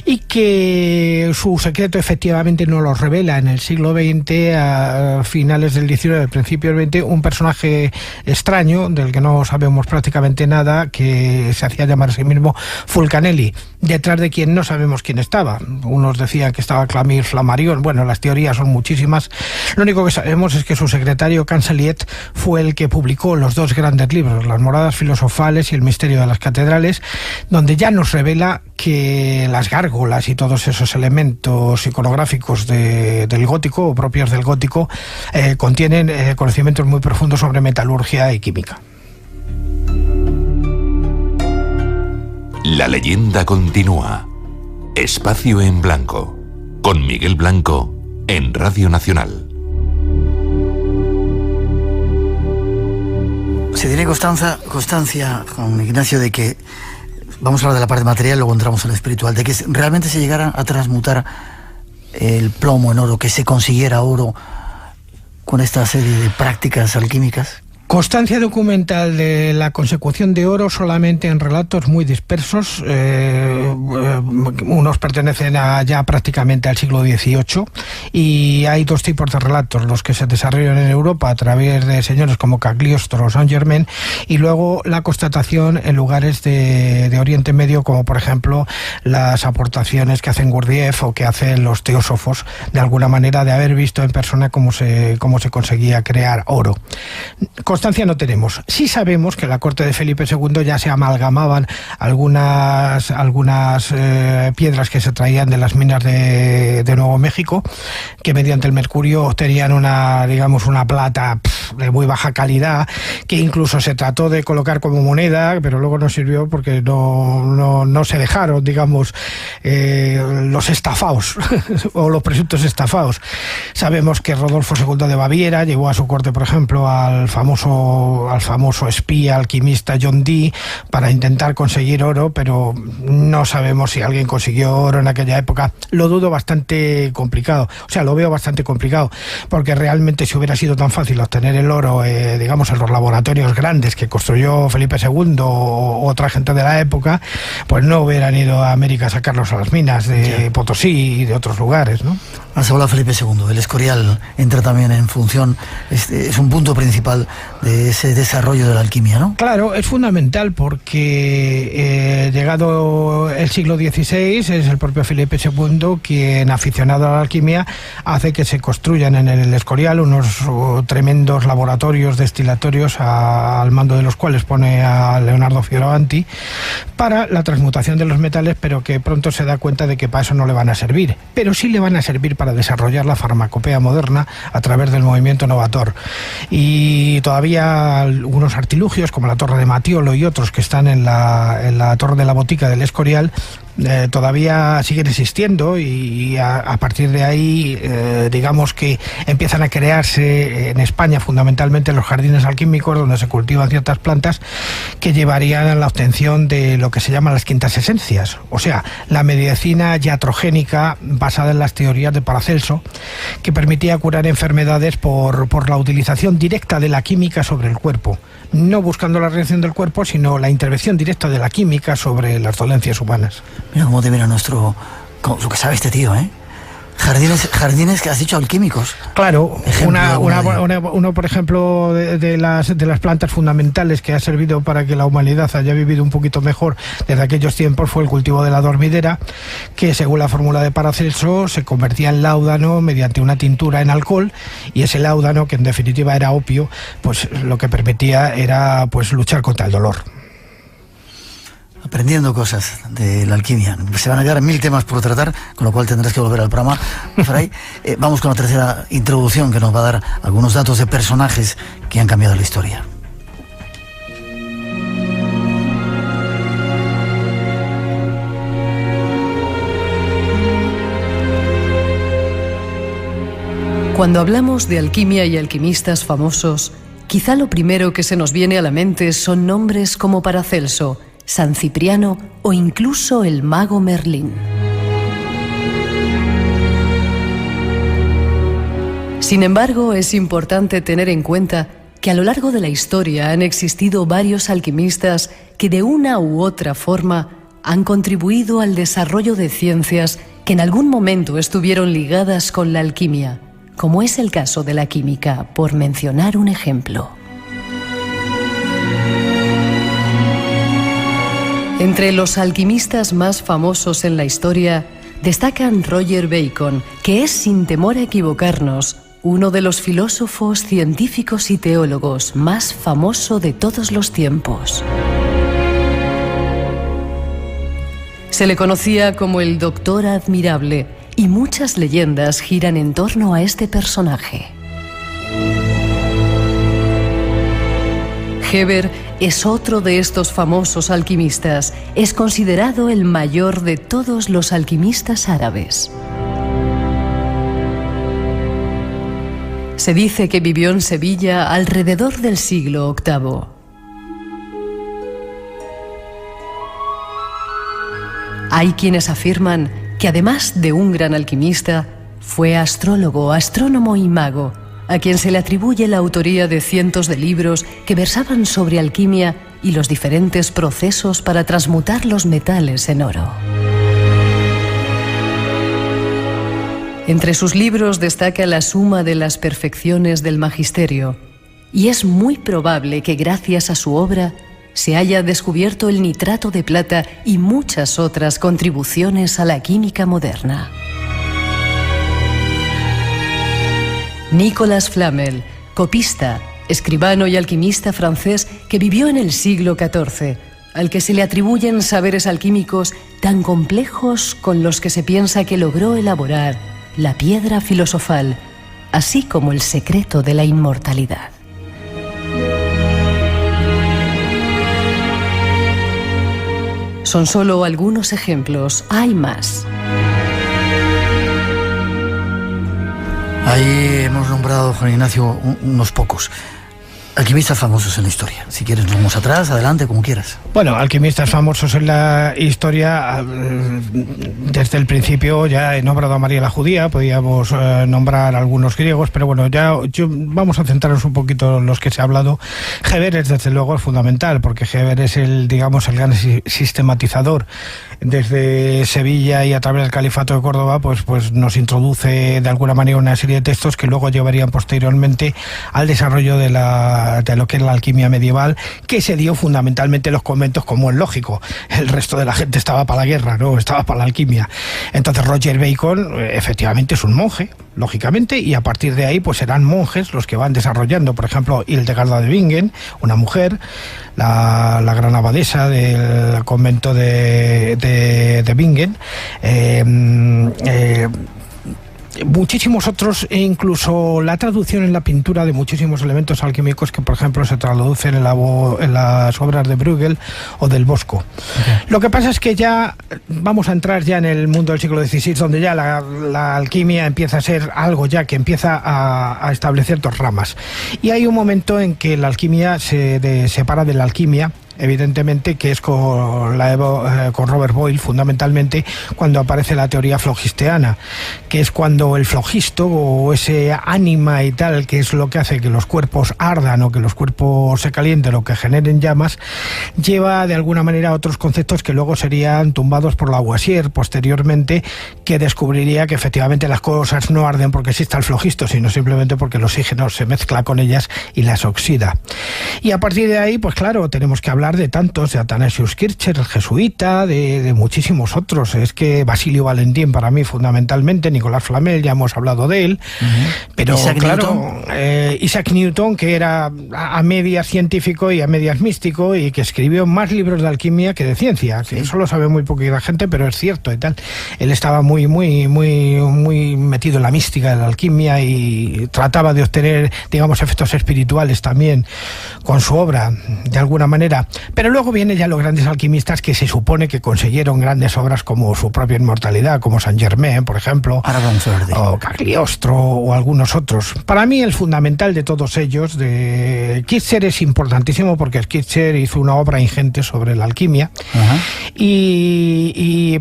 y que su secreto efectivamente nos lo revela en el siglo XX, a finales del XIX, principios del XX, un personaje extraño del que no sabemos prácticamente nada, que se hacía llamar a sí mismo Fulcanelli, detrás de quien no sabemos quién estaba. Unos decían que estaba Camille Flammarion, bueno, las teorías son muchísimas. Lo único que sabemos es que su secretario Cancelliet fue el que publicó los dos grandes libros, Las Moradas Filosofales y El Misterio de las Catedrales, donde ya nos revela que las gárgolas y todos esos elementos iconográficos del gótico, o propios del gótico, contienen conocimientos muy profundos sobre metalurgia y química. La leyenda continúa. Espacio en Blanco, con Miguel Blanco, en Radio Nacional. Se tiene constancia, Juan Ignacio, de que, vamos a hablar de la parte material, luego entramos en lo espiritual, de que realmente se llegara a transmutar el plomo en oro, que se consiguiera oro con esta serie de prácticas alquímicas. Constancia documental de la consecución de oro solamente en relatos muy dispersos. Unos pertenecen ya prácticamente al siglo XVIII, y hay dos tipos de relatos: los que se desarrollan en Europa a través de señores como Cagliostro o Saint-Germain, y luego la constatación en lugares de Oriente Medio, como por ejemplo las aportaciones que hacen Gurdjieff o que hacen los teósofos, de alguna manera, de haber visto en persona cómo se conseguía crear oro. Constancia no tenemos. Sí sabemos que en la corte de Felipe II ya se amalgamaban algunas piedras que se traían de las minas de Nuevo México, que mediante el mercurio obtenían una plata de muy baja calidad, que incluso se trató de colocar como moneda, pero luego no sirvió porque no se dejaron, los estafados o los presuntos estafados. Sabemos que Rodolfo II de Baviera llevó a su corte, por ejemplo, al famoso espía alquimista John Dee para intentar conseguir oro, pero no sabemos si alguien consiguió oro en aquella época. Lo dudo bastante complicado, lo veo bastante complicado, porque realmente, si hubiera sido tan fácil obtener el oro, en los laboratorios grandes que construyó Felipe II o otra gente de la época, pues no hubieran ido a América a sacarlos a las minas de Potosí y de otros lugares, ¿no? Has hablado Felipe II, el Escorial entra también en función, es un punto principal de ese desarrollo de la alquimia, ¿no? Claro, es fundamental porque llegado el siglo XVI es el propio Felipe II quien, aficionado a la alquimia, hace que se construyan en el Escorial unos tremendos laboratorios destilatorios al mando de los cuales pone a Leonardo Fioravanti para la transmutación de los metales, pero que pronto se da cuenta de que para eso no le van a servir, pero sí le van a servir para desarrollar la farmacopea moderna a través del movimiento novator. Y todavía algunos artilugios, como la Torre de Matiolo y otros que están en la Torre de la Botica del Escorial, todavía siguen existiendo, y a partir de ahí que empiezan a crearse en España fundamentalmente los jardines alquímicos, donde se cultivan ciertas plantas que llevarían a la obtención de lo que se llaman las quintas esencias, o sea, la medicina iatrogénica basada en las teorías de Paracelso, que permitía curar enfermedades por la utilización directa de la química sobre el cuerpo, no buscando la reacción del cuerpo, sino la intervención directa de la química sobre las dolencias humanas. Mira cómo te mira lo que sabe este tío, ¿eh? Jardines que has dicho alquímicos. Claro, uno por ejemplo de las plantas fundamentales que ha servido para que la humanidad haya vivido un poquito mejor desde aquellos tiempos fue el cultivo de la dormidera, que según la fórmula de Paracelso se convertía en láudano mediante una tintura en alcohol, y ese láudano, que en definitiva era opio, pues lo que permitía era luchar contra el dolor. Aprendiendo cosas de la alquimia. Se van a quedar 1000 temas por tratar, con lo cual tendrás que volver al programa, Fray. Vamos con la tercera introducción, que nos va a dar algunos datos de personajes que han cambiado la historia. Cuando hablamos de alquimia y alquimistas famosos, quizá lo primero que se nos viene a la mente son nombres como Paracelso, San Cipriano o incluso el mago Merlín. Sin embargo, es importante tener en cuenta que a lo largo de la historia han existido varios alquimistas que de una u otra forma han contribuido al desarrollo de ciencias que en algún momento estuvieron ligadas con la alquimia, como es el caso de la química, por mencionar un ejemplo. Entre los alquimistas más famosos en la historia destacan Roger Bacon, que es, sin temor a equivocarnos, uno de los filósofos, científicos y teólogos más famoso de todos los tiempos. Se le conocía como el Doctor Admirable y muchas leyendas giran en torno a este personaje. Geber es otro de estos famosos alquimistas. Es considerado el mayor de todos los alquimistas árabes. Se dice que vivió en Sevilla alrededor del siglo VIII. Hay quienes afirman que además de un gran alquimista, fue astrólogo, astrónomo y mago, a quien se le atribuye la autoría de cientos de libros que versaban sobre alquimia y los diferentes procesos para transmutar los metales en oro. Entre sus libros destaca La Suma de las Perfecciones del Magisterio, y es muy probable que gracias a su obra se haya descubierto el nitrato de plata y muchas otras contribuciones a la química moderna. Nicolas Flamel, copista, escribano y alquimista francés que vivió en el siglo XIV, al que se le atribuyen saberes alquímicos tan complejos con los que se piensa que logró elaborar la piedra filosofal, así como el secreto de la inmortalidad. Son solo algunos ejemplos, hay más. Ahí hemos nombrado, Juan Ignacio, unos pocos alquimistas famosos en la historia. Si quieres, nos vamos atrás, adelante, como quieras. Bueno, alquimistas famosos en la historia, desde el principio ya he nombrado a María la Judía, podíamos nombrar algunos griegos, pero bueno, vamos a centrarnos un poquito en los que se ha hablado. Geber es, desde luego, es fundamental, porque Geber es el gran sistematizador. Desde Sevilla y a través del Califato de Córdoba, pues nos introduce de alguna manera una serie de textos que luego llevarían posteriormente al desarrollo de lo que es la alquimia medieval, que se dio fundamentalmente en los conventos, como es lógico. El resto de la gente estaba para la guerra, no estaba para la alquimia. Entonces Roger Bacon efectivamente es un monje, lógicamente, y a partir de ahí pues serán monjes los que van desarrollando, por ejemplo, Hildegarda de Bingen, una mujer, la gran abadesa del convento de Bingen, muchísimos otros, e incluso la traducción en la pintura de muchísimos elementos alquímicos que, por ejemplo, se traducen en las obras de Bruegel o del Bosco. Okay. Lo que pasa es que ya vamos a entrar ya en el mundo del siglo XVI, donde ya la alquimia empieza a ser algo ya que empieza a establecer dos ramas. Y hay un momento en que la alquimia se separa de la alquimia, evidentemente, que es con Robert Boyle, fundamentalmente cuando aparece la teoría flogisteana, que es cuando el flogisto, o ese ánima y tal, que es lo que hace que los cuerpos ardan o que los cuerpos se calienten o que generen llamas, lleva de alguna manera a otros conceptos que luego serían tumbados por Lavoisier posteriormente, que descubriría que efectivamente las cosas no arden porque exista el flogisto, sino simplemente porque el oxígeno se mezcla con ellas y las oxida. Y a partir de ahí, pues claro, tenemos que hablar de tantos, de Athanasius Kircher, el jesuita, de muchísimos otros. Es que Basilio Valentín, para mí, fundamentalmente, Nicolas Flamel, ya hemos hablado de él, pero Isaac claro, Isaac Newton, que era a medias científico y a medias místico, y que escribió más libros de alquimia que de ciencia, que eso lo sabe muy poquita gente, pero es cierto y tal. Él estaba muy metido en la mística de la alquimia y trataba de obtener, digamos, efectos espirituales también con su obra, de alguna manera. Pero luego vienen ya los grandes alquimistas que se supone que consiguieron grandes obras como su propia inmortalidad, como Saint Germain, por ejemplo, o Cagliostro o algunos otros. Para mí el fundamental de todos ellos, de Kircher, es importantísimo porque Kircher hizo una obra ingente sobre la alquimia.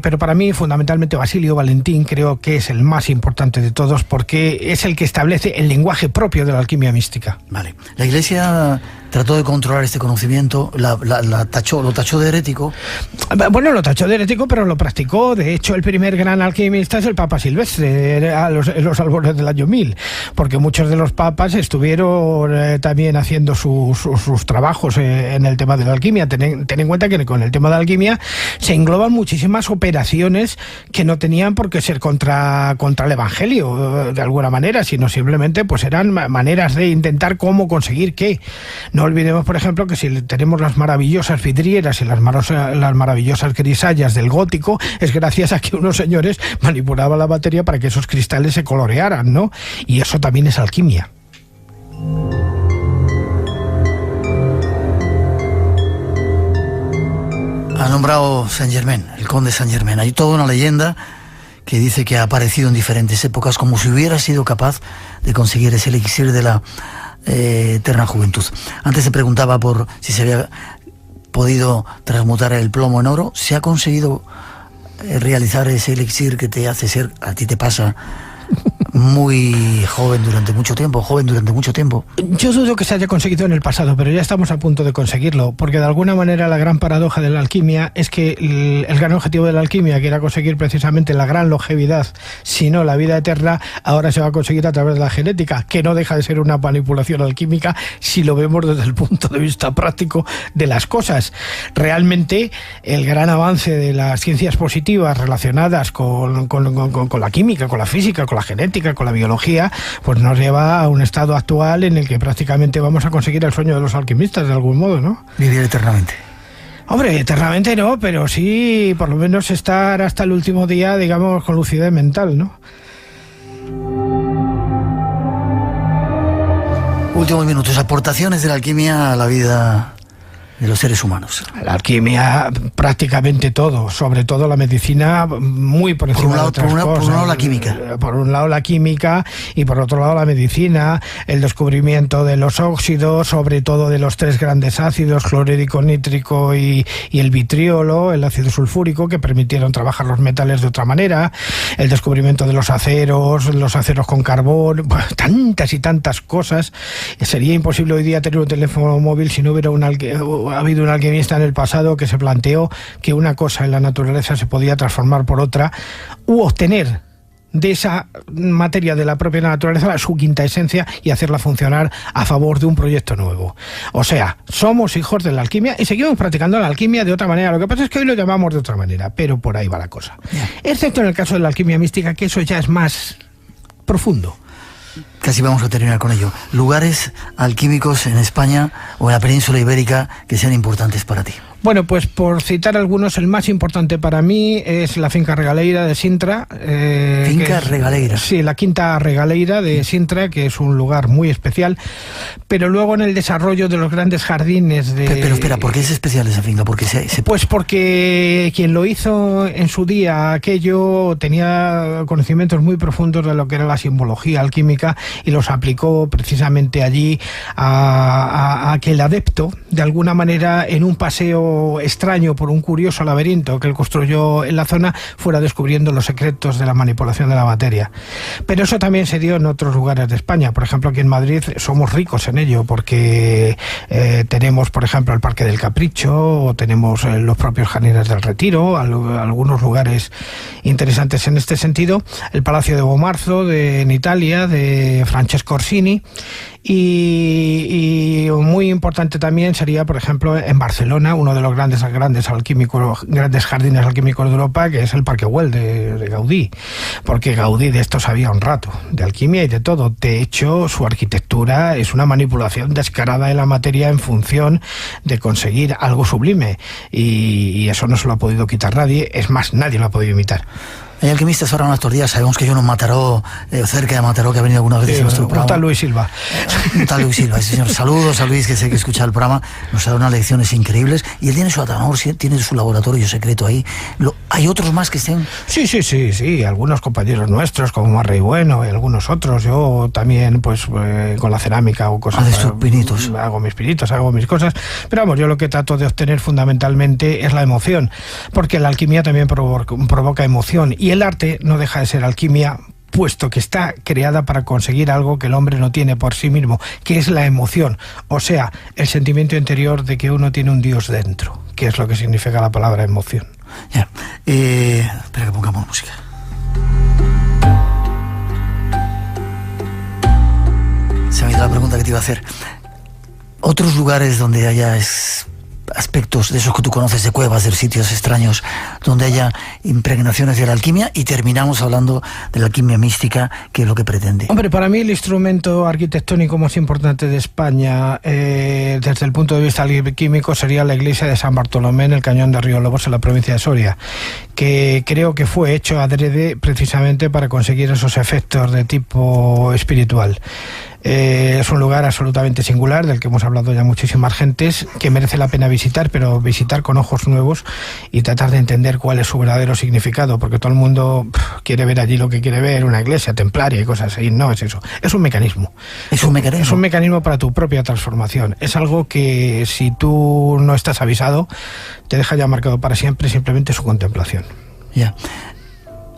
Pero para mí fundamentalmente Basilio Valentín creo que es el más importante de todos, porque es el que establece el lenguaje propio de la alquimia mística. Vale. La Iglesia trató de controlar este conocimiento, lo tachó de herético. Bueno, lo tachó de herético, pero lo practicó. De hecho, el primer gran alquimista es el Papa Silvestre, en los albores del año 1000, porque muchos de los papas estuvieron también haciendo sus trabajos en el tema de la alquimia. Ten en cuenta que con el tema de la alquimia se engloban muchísimas operaciones que no tenían por qué ser contra el Evangelio, de alguna manera, sino simplemente pues eran maneras de intentar cómo conseguir qué. No olvidemos, por ejemplo, que si tenemos las maravillosas vidrieras y las maravillosas grisallas del gótico, es gracias a que unos señores manipulaban la materia para que esos cristales se colorearan, ¿no? Y eso también es alquimia. Ha nombrado Saint Germain, el conde Saint Germain. Hay toda una leyenda que dice que ha aparecido en diferentes épocas como si hubiera sido capaz de conseguir ese elixir de la eterna juventud. Antes se preguntaba por si se había podido transmutar el plomo en oro. ¿Se ha conseguido realizar ese elixir que te hace ser, a ti te pasa, muy joven durante mucho tiempo? Yo dudo que se haya conseguido en el pasado, pero ya estamos a punto de conseguirlo, porque de alguna manera la gran paradoja de la alquimia es que el gran objetivo de la alquimia, que era conseguir precisamente la gran longevidad, si no la vida eterna, ahora se va a conseguir a través de la genética, que no deja de ser una manipulación alquímica si lo vemos desde el punto de vista práctico de las cosas. Realmente el gran avance de las ciencias positivas relacionadas con la química, con la física, con la genética, con la biología, pues nos lleva a un estado actual en el que prácticamente vamos a conseguir el sueño de los alquimistas de algún modo, ¿no? Vivir eternamente. Hombre, eternamente no, pero sí por lo menos estar hasta el último día, digamos, con lucidez mental, ¿no? Últimos minutos, aportaciones de la alquimia a la vida de los seres humanos. La alquimia, prácticamente todo, sobre todo la medicina, muy por encima de otras cosas. Por un lado la química. Por un lado la química y por otro lado la medicina, el descubrimiento de los óxidos, sobre todo de los 3 grandes ácidos, clorhídrico, nítrico y el vitriolo, el ácido sulfúrico, que permitieron trabajar los metales de otra manera, el descubrimiento de los aceros con carbón, tantas y tantas cosas. Sería imposible hoy día tener un teléfono móvil si no hubiera ha habido un alquimista en el pasado que se planteó que una cosa en la naturaleza se podía transformar por otra u obtener de esa materia de la propia naturaleza su quinta esencia y hacerla funcionar a favor de un proyecto nuevo. O sea, somos hijos de la alquimia y seguimos practicando la alquimia de otra manera. Lo que pasa es que hoy lo llamamos de otra manera, pero por ahí va la cosa. Excepto en el caso de la alquimia mística, que eso ya es más profundo. Casi vamos a terminar con ello. Lugares alquímicos en España o en la península ibérica que sean importantes para ti. Bueno, pues por citar algunos, el más importante para mí es la finca Regaleira de Sintra. ¿Finca Regaleira? Sí, la quinta Regaleira de Sintra, que es un lugar muy especial. Pero luego en el desarrollo de los grandes jardines de... Pero espera, ¿por qué es especial esa finca? Pues porque quien lo hizo en su día aquello tenía conocimientos muy profundos de lo que era la simbología alquímica y los aplicó precisamente allí a que el adepto, de alguna manera, en un paseo extraño por un curioso laberinto que él construyó en la zona, fuera descubriendo los secretos de la manipulación de la materia. Pero eso también se dio en otros lugares de España. Por ejemplo, aquí en Madrid somos ricos en ello porque tenemos, por ejemplo, el Parque del Capricho, o tenemos los propios Jardines del Retiro, algunos lugares interesantes en este sentido, el Palacio de Bomarzo en Italia, de Francesco Orsini, y muy importante también sería, por ejemplo, en Barcelona, uno de los grandes jardines alquímicos de Europa, que es el Parque Güell de Gaudí, porque Gaudí de esto sabía un rato, de alquimia y de todo. De hecho, su arquitectura es una manipulación descarada de la materia en función de conseguir algo sublime, y eso no se lo ha podido quitar nadie, es más, nadie lo ha podido imitar. Hay alquimistas ahora en estos días, sabemos que hay uno en Mataró, cerca de Mataró, que ha venido alguna vez en nuestro programa. Un tal Luis Silva. Un tal Luis Silva, sí, señor. Saludos a Luis, que sé que escucha el programa, nos ha dado unas lecciones increíbles, y él tiene su atanor, tiene su laboratorio secreto ahí. ¿Hay otros más que estén? Sí, algunos compañeros nuestros, como Marrey Bueno y algunos otros. Yo también, pues, con la cerámica o cosas... ¿Haces tus pinitos? Hago mis pinitos, hago mis cosas, pero vamos, yo lo que trato de obtener fundamentalmente es la emoción, porque la alquimia también provoca emoción, y el arte no deja de ser alquimia puesto que está creada para conseguir algo que el hombre no tiene por sí mismo, que es la emoción, o sea, el sentimiento interior de que uno tiene un Dios dentro, que es lo que significa la palabra emoción. Ya, espera que pongamos música. Se me ha ido la pregunta que te iba a hacer. Otros lugares donde haya aspectos de esos que tú conoces, de cuevas, de sitios extraños, donde haya impregnaciones de la alquimia, y terminamos hablando de la alquimia mística, que es lo que pretende. Hombre, para mí el instrumento arquitectónico más importante de España, desde el punto de vista alquímico, sería la iglesia de San Bartolomé en el Cañón de Río Lobos, en la provincia de Soria, que creo que fue hecho adrede precisamente para conseguir esos efectos de tipo espiritual. Es un lugar absolutamente singular, del que hemos hablado ya muchísimas gentes, que merece la pena visitar, pero visitar con ojos nuevos y tratar de entender cuál es su verdadero significado, porque todo el mundo quiere ver allí lo que quiere ver, una iglesia templaria y cosas así. No es eso, es un mecanismo. ¿Es un mecanismo? Es un mecanismo para tu propia transformación. Es algo que, si tú no estás avisado, te deja ya marcado para siempre, simplemente su contemplación. Ya.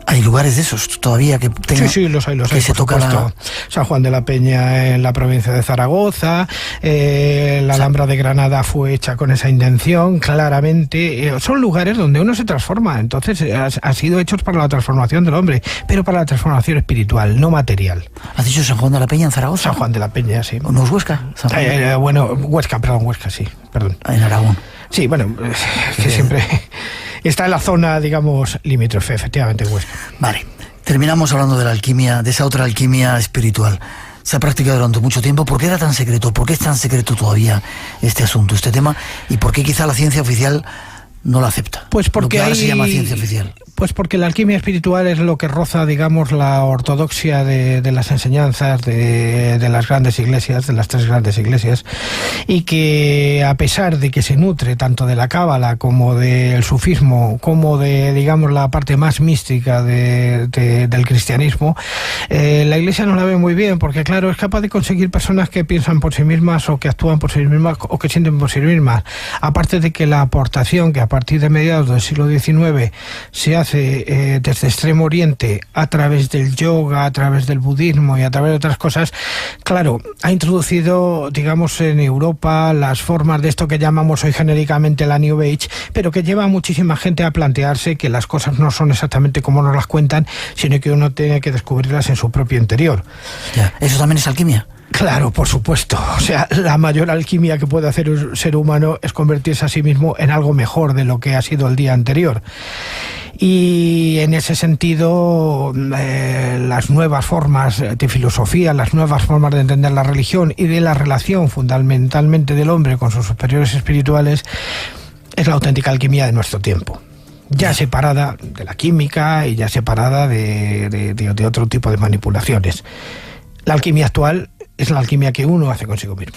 ¿Hay lugares de esos todavía que tengan? Sí, los hay, se toca San Juan de la Peña en la provincia de Zaragoza, la Alhambra de Granada fue hecha con esa intención, claramente. Son lugares donde uno se transforma, entonces han sido hechos para la transformación del hombre, pero para la transformación espiritual, no material. ¿Has dicho San Juan de la Peña en Zaragoza? San Juan de la Peña, sí. ¿No es Huesca? Huesca, sí, perdón. En Aragón. Sí, bueno, que siempre... Está en la zona, digamos, limítrofe, efectivamente, Huesca. Vale, terminamos hablando de la alquimia, de esa otra alquimia espiritual. Se ha practicado durante mucho tiempo. ¿Por qué era tan secreto? ¿Por qué es tan secreto todavía este asunto, este tema? ¿Y por qué quizá la ciencia oficial no la acepta? Pues porque lo que ahora se llama ciencia oficial. Pues porque la alquimia espiritual es lo que roza, digamos, la ortodoxia de las enseñanzas de las grandes iglesias, de las tres grandes iglesias, y que, a pesar de que se nutre tanto de la cábala como del sufismo, como de, digamos, la parte más mística del cristianismo, la iglesia no la ve muy bien, porque, claro, es capaz de conseguir personas que piensan por sí mismas, o que actúan por sí mismas, o que sienten por sí mismas. Aparte de que la aportación que a partir de mediados del siglo XIX se hace desde Extremo Oriente, a través del yoga, a través del budismo y a través de otras cosas, claro, ha introducido, digamos, en Europa las formas de esto que llamamos hoy genéricamente la New Age, pero que lleva a muchísima gente a plantearse que las cosas no son exactamente como nos las cuentan, sino que uno tiene que descubrirlas en su propio interior. Ya, ¿eso también es alquimia? Claro, por supuesto. O sea, la mayor alquimia que puede hacer un ser humano es convertirse a sí mismo en algo mejor de lo que ha sido el día anterior. Y en ese sentido, las nuevas formas de filosofía, las nuevas formas de entender la religión y de la relación fundamentalmente del hombre con sus superiores espirituales, es la auténtica alquimia de nuestro tiempo. Ya separada de la química y ya separada de otro tipo de manipulaciones. La alquimia actual es la alquimia que uno hace consigo mismo.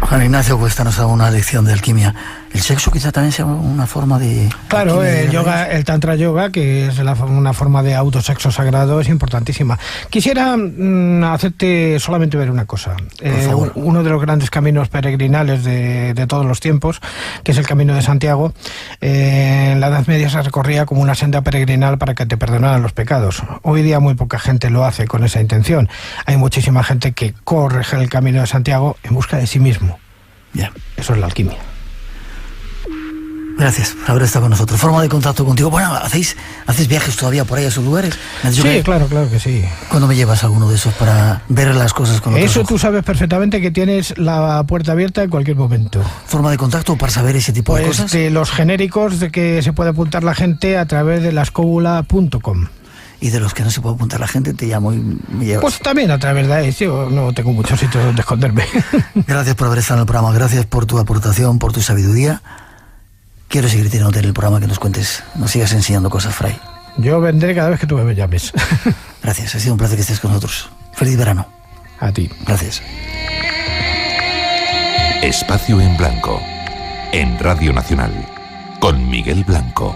Juan Ignacio Cuesta nos da una lección de alquimia. ¿El sexo quizá también sea una forma de...? Claro, el yoga, el tantra yoga, que es una forma de autosexo sagrado, es importantísima. Quisiera hacerte solamente ver una cosa. Uno de los grandes caminos peregrinales de todos los tiempos, que es el Camino de Santiago, en la Edad Media se recorría como una senda peregrinal para que te perdonaran los pecados. Hoy día muy poca gente lo hace con esa intención. Hay muchísima gente que corre el Camino de Santiago en busca de sí mismo. Yeah. Eso es la alquimia. Gracias por haber estado con nosotros. Forma de contacto contigo. Bueno, ¿haces viajes todavía por ahí a esos lugares? Sí, claro que sí. ¿Cuándo me llevas a alguno de esos para ver las cosas con otros ojos? Tú sabes perfectamente que tienes la puerta abierta en cualquier momento. ¿Forma de contacto para saber ese tipo de cosas? De los genéricos de que se puede apuntar la gente a través de lascobula.com. Y de los que no se puede apuntar la gente, te llamo y me llevas. Pues también a través de ahí. Yo no tengo muchos sitios donde esconderme. Gracias por haber estado en el programa. Gracias por tu aportación, por tu sabiduría. Quiero seguir teniendo en el programa, que nos cuentes, nos sigas enseñando cosas, Fray. Yo vendré cada vez que tú me llames. Gracias, ha sido un placer que estés con nosotros. Feliz verano. A ti. Gracias. Espacio en Blanco, en Radio Nacional, con Miguel Blanco.